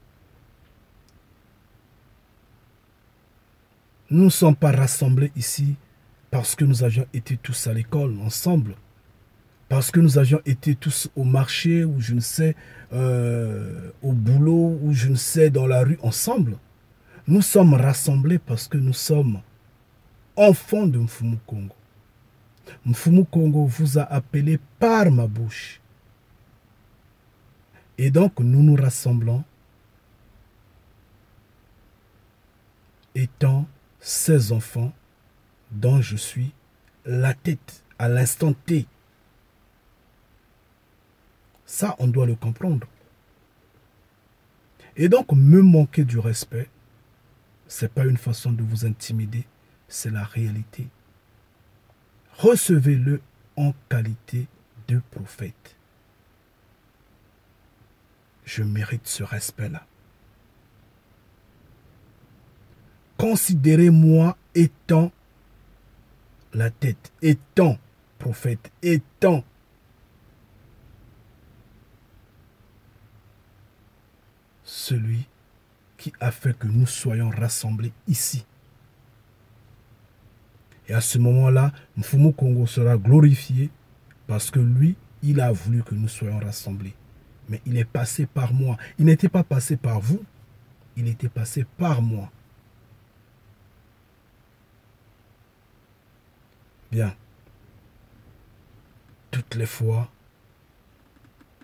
Nous ne sommes pas rassemblés ici parce que nous avions été tous à l'école ensemble, parce que nous avions été tous au marché ou je ne sais, au boulot ou je ne sais, dans la rue ensemble. Nous sommes rassemblés parce que nous sommes enfants de Mfumu Kongo. Mfumu Kongo vous a appelé par ma bouche. Et donc nous nous rassemblons étant ces enfants dont je suis la tête à l'instant T. Ça, on doit le comprendre. Et donc, me manquer du respect, ce n'est pas une façon de vous intimider, c'est la réalité. Recevez-le en qualité de prophète. Je mérite ce respect-là. Considérez-moi étant la tête, étant prophète, étant celui qui a fait que nous soyons rassemblés ici. Et à ce moment-là, Mfumu Kongo sera glorifié parce que lui, il a voulu que nous soyons rassemblés. Mais il est passé par moi. Il n'était pas passé par vous, il était passé par moi. Bien. Toutes les fois,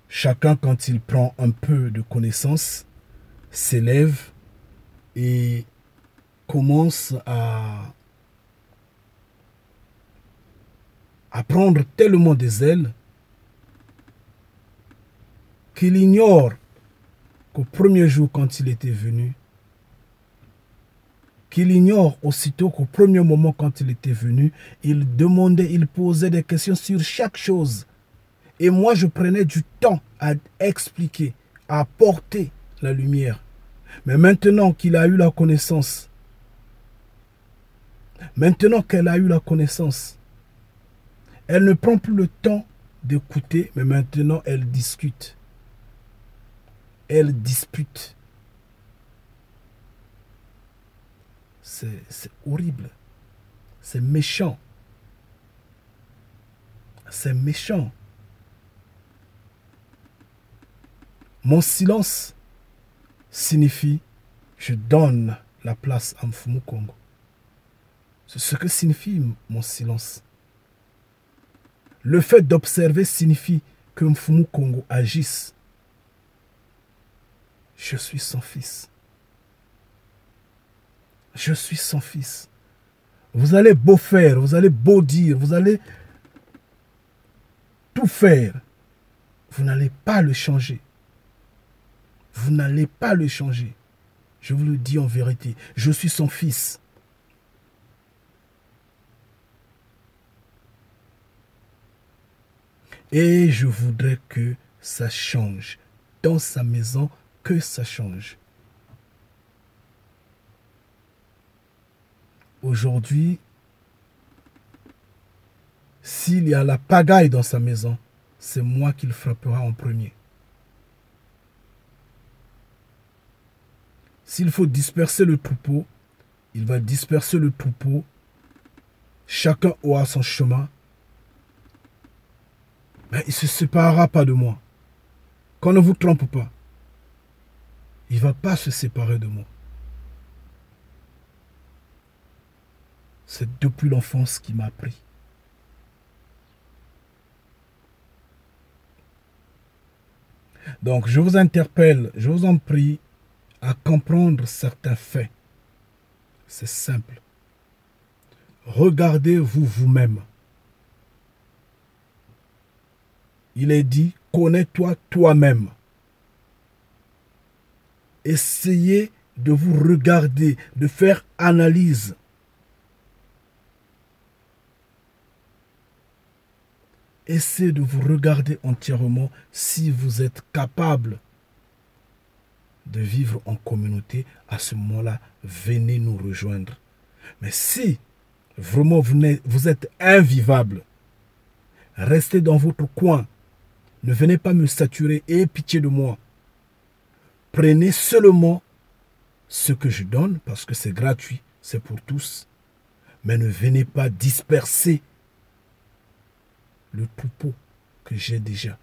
chacun quand il prend un peu de connaissance, s'élève et commence à prendre tellement des ailes qu'il ignore qu'au premier jour quand il était venu, qu'il ignore aussitôt qu'au premier moment quand il était venu, il demandait, il posait des questions sur chaque chose. Et moi, je prenais du temps à expliquer, à apporter la lumière. Mais maintenant qu'il a eu la connaissance, maintenant qu'elle a eu la connaissance, elle ne prend plus le temps d'écouter, mais maintenant elle discute. Elle dispute. C'est horrible. C'est méchant. C'est méchant. Mon silence signifie je donne la place à Mfumu Kongo. C'est ce que signifie mon silence. Le fait d'observer signifie que Mfumu Kongo agisse. Je suis son fils. Je suis son fils. Vous allez beau faire, vous allez beau dire, vous allez tout faire. Vous n'allez pas le changer. Vous n'allez pas le changer. Je vous le dis en vérité. Je suis son fils. Et je voudrais que ça change. Dans sa maison, que ça change. Aujourd'hui, s'il y a la pagaille dans sa maison, c'est moi qui le frappera en premier. S'il faut disperser le troupeau, il va disperser le troupeau. Chacun aura son chemin. Mais il ne se séparera pas de moi. Qu'on ne vous trompe pas. Il ne va pas se séparer de moi. C'est depuis l'enfance qu'il m'a appris. Donc, je vous interpelle, je vous en prie, à comprendre certains faits. C'est simple. Regardez-vous vous-même. Il est dit, connais-toi toi-même. Essayez de vous regarder, de faire analyse. Essayez de vous regarder entièrement si vous êtes capable de vivre en communauté. À ce moment-là, venez nous rejoindre. Mais si vraiment vous êtes invivable, restez dans votre coin. Ne venez pas me saturer. Ayez pitié de moi. Prenez seulement ce que je donne parce que c'est gratuit, c'est pour tous. Mais ne venez pas disperser le troupeau que j'ai déjà.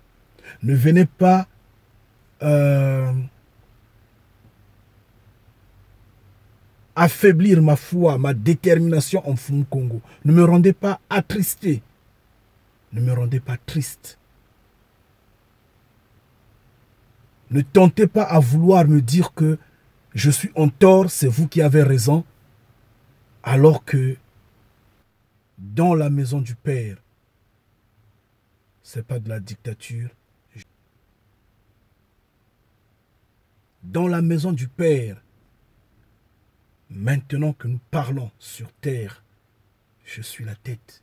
Ne venez pas affaiblir ma foi, ma détermination en Mfumu Kongo. Ne me rendez pas attristé. Ne me rendez pas triste. Ne tentez pas à vouloir me dire que je suis en tort, c'est vous qui avez raison, alors que dans la maison du Père, ce n'est pas de la dictature. Dans la maison du Père, maintenant que nous parlons sur terre, je suis la tête.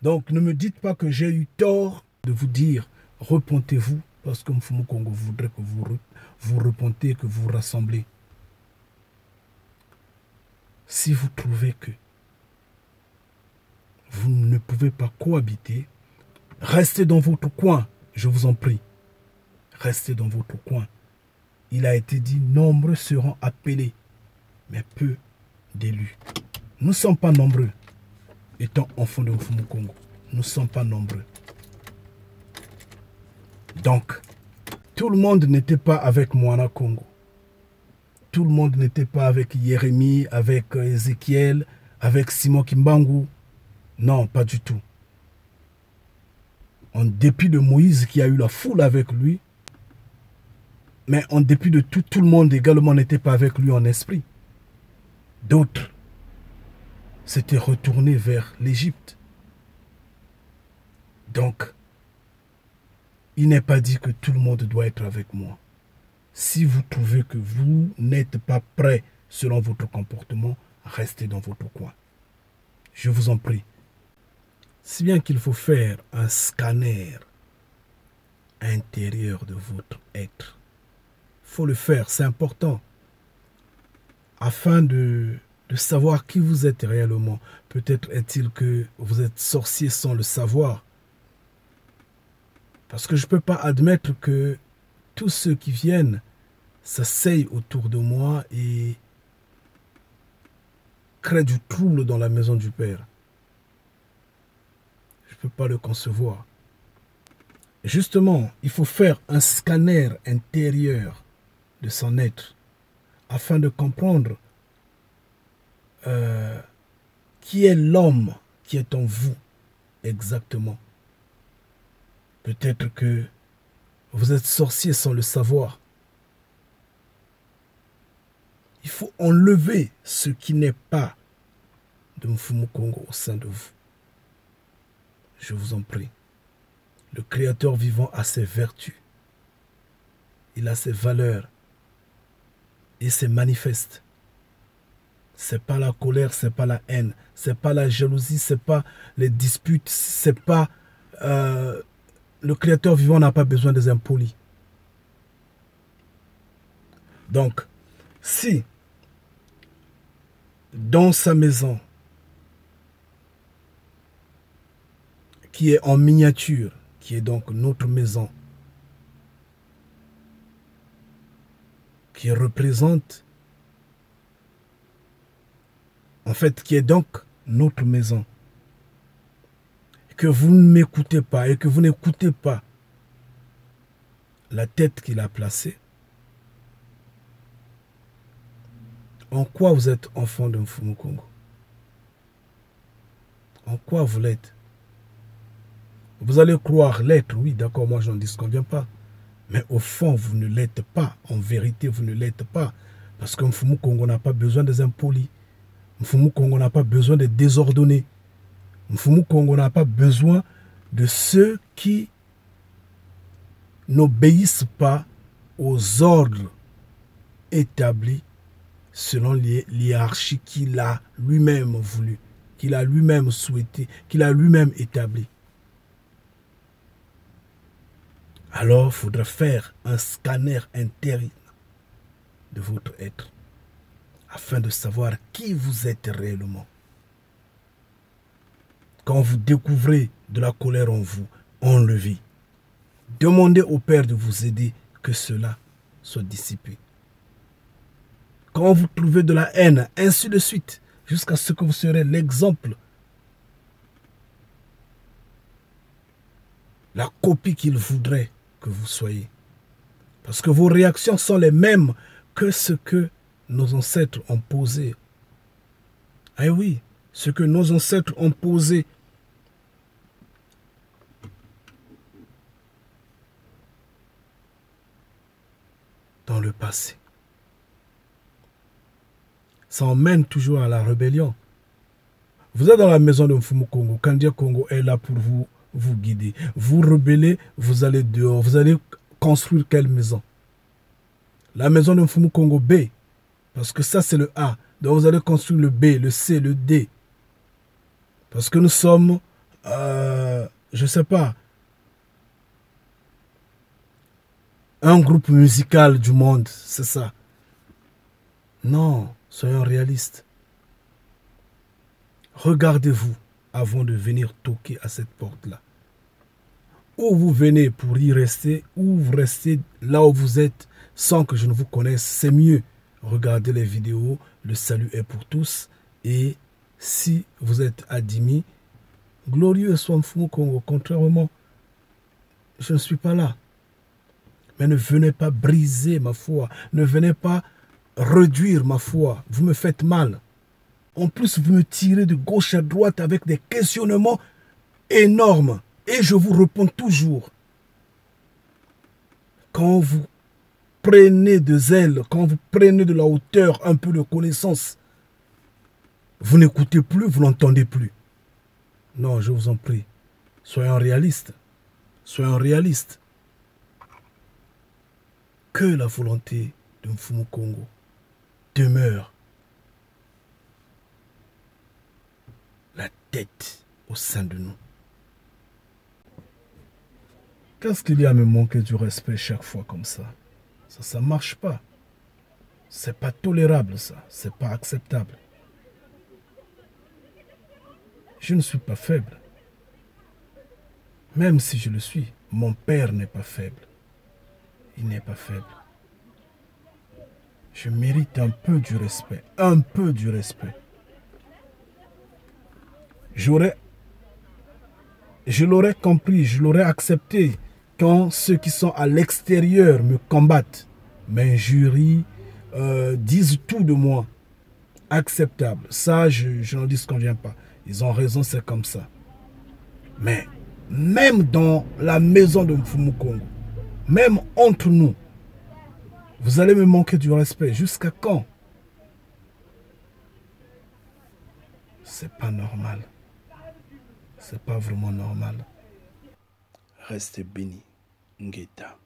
Donc ne me dites pas que j'ai eu tort de vous dire repentez-vous, parce que Mfumu Kongo voudrait que vous repentez, que vous rassemblez. Si vous trouvez que vous ne pouvez pas cohabiter, restez dans votre coin, je vous en prie. Restez dans votre coin. Il a été dit, nombreux seront appelés, mais peu d'élus. Nous ne sommes pas nombreux, étant enfants de Mfumu Kongo. Nous ne sommes pas nombreux. Donc, tout le monde n'était pas avec Moana Congo. Tout le monde n'était pas avec Jérémie, avec Ézéchiel, avec Simon Kimbangu. Non, pas du tout. En dépit de Moïse qui a eu la foule avec lui, mais en dépit de tout, tout le monde également n'était pas avec lui en esprit. D'autres s'étaient retournés vers l'Égypte. Donc, il n'est pas dit que tout le monde doit être avec moi. Si vous trouvez que vous n'êtes pas prêt selon votre comportement, restez dans votre coin. Je vous en prie. Si bien qu'il faut faire un scanner intérieur de votre être. Il faut le faire, c'est important. Afin de savoir qui vous êtes réellement. Peut-être est-il que vous êtes sorcier sans le savoir. Parce que je ne peux pas admettre que tous ceux qui viennent s'asseyent autour de moi et créent du trouble dans la maison du Père. Je ne peux pas le concevoir. Justement, il faut faire un scanner intérieur de son être afin de comprendre qui est l'homme qui est en vous exactement. Peut-être que vous êtes sorcier sans le savoir. Il faut enlever ce qui n'est pas de Mfumu Kongo au sein de vous. Je vous en prie. Le Créateur vivant a ses vertus. Il a ses valeurs. Et c'est manifeste. C'est pas la colère, c'est pas la haine, c'est pas la jalousie, c'est pas les disputes, c'est pas... le Créateur vivant n'a pas besoin des impolis. Donc, si dans sa maison, qui est en miniature, qui est donc notre maison, qui représente, en fait, qui est donc notre maison, que vous ne m'écoutez pas et que vous n'écoutez pas la tête qu'il a placée, en quoi vous êtes enfant de Mfumu Kongo? En quoi vous l'êtes? Vous allez croire l'être, oui, d'accord, moi je n'en disconviens pas. Mais au fond, vous ne l'êtes pas. En vérité, vous ne l'êtes pas. Parce que Mfumu Kongo n'a pas besoin des impolis. Mfumu Kongo n'a pas besoin des désordonnés. Mfumu Kongo n'a pas besoin de ceux qui n'obéissent pas aux ordres établis selon les hiérarchies qu'il a lui-même voulu, qu'il a lui-même souhaité, qu'il a lui-même établi. Alors, il faudra faire un scanner interne de votre être afin de savoir qui vous êtes réellement. Quand vous découvrez de la colère en vous, enlevez. Demandez au Père de vous aider que cela soit dissipé. Quand vous trouvez de la haine, ainsi de suite, jusqu'à ce que vous serez l'exemple, la copie qu'il voudrait, que vous soyez. Parce que vos réactions sont les mêmes que ce que nos ancêtres ont posé. Eh oui, ce que nos ancêtres ont posé. Dans le passé. Ça emmène toujours à la rébellion. Vous êtes dans la maison de Mfumu Kongo. Kandia Kongo est là pour vous guider. Vous rebellez, vous allez dehors. Vous allez construire quelle maison? La maison de Mfumu Kongo B. Parce que ça, c'est le A. Donc, vous allez construire le B, le C, le D. Parce que nous sommes, je ne sais pas, un groupe musical du monde. C'est ça. Non, soyons réalistes. Regardez-vous avant de venir toquer à cette porte-là. Ou vous venez pour y rester, ou vous restez là où vous êtes sans que je ne vous connaisse. C'est mieux. Regardez les vidéos, le salut est pour tous. Et si vous êtes admis, glorieux soit Mfumu Kongo. Contrairement, je ne suis pas là. Mais ne venez pas briser ma foi. Ne venez pas réduire ma foi. Vous me faites mal. En plus, vous me tirez de gauche à droite avec des questionnements énormes. Et je vous réponds toujours. Quand vous prenez de zèle, quand vous prenez de la hauteur, un peu de connaissance, vous n'écoutez plus, vous n'entendez plus. Non, je vous en prie. Soyons réalistes. Soyons réalistes. Que la volonté de Mfumu Kongo demeure. La tête au sein de nous. Qu'est-ce qu'il y a à me manquer du respect chaque fois comme ça? Ça ne marche pas. C'est pas tolérable ça. C'est pas acceptable. Je ne suis pas faible. Même si je le suis, mon père n'est pas faible. Il n'est pas faible. Je mérite un peu du respect. Un peu du respect. Je l'aurais compris, je l'aurais accepté quand ceux qui sont à l'extérieur me combattent, m'injurient, disent tout de moi. Acceptable. Ça, je n'en disconviens pas. Ils ont raison, c'est comme ça. Mais même dans la maison de Mfumu Kongo, même entre nous, vous allez me manquer du respect. Jusqu'à quand? C'est pas normal. C'est pas vraiment normal. Restez bénis, Ngeta.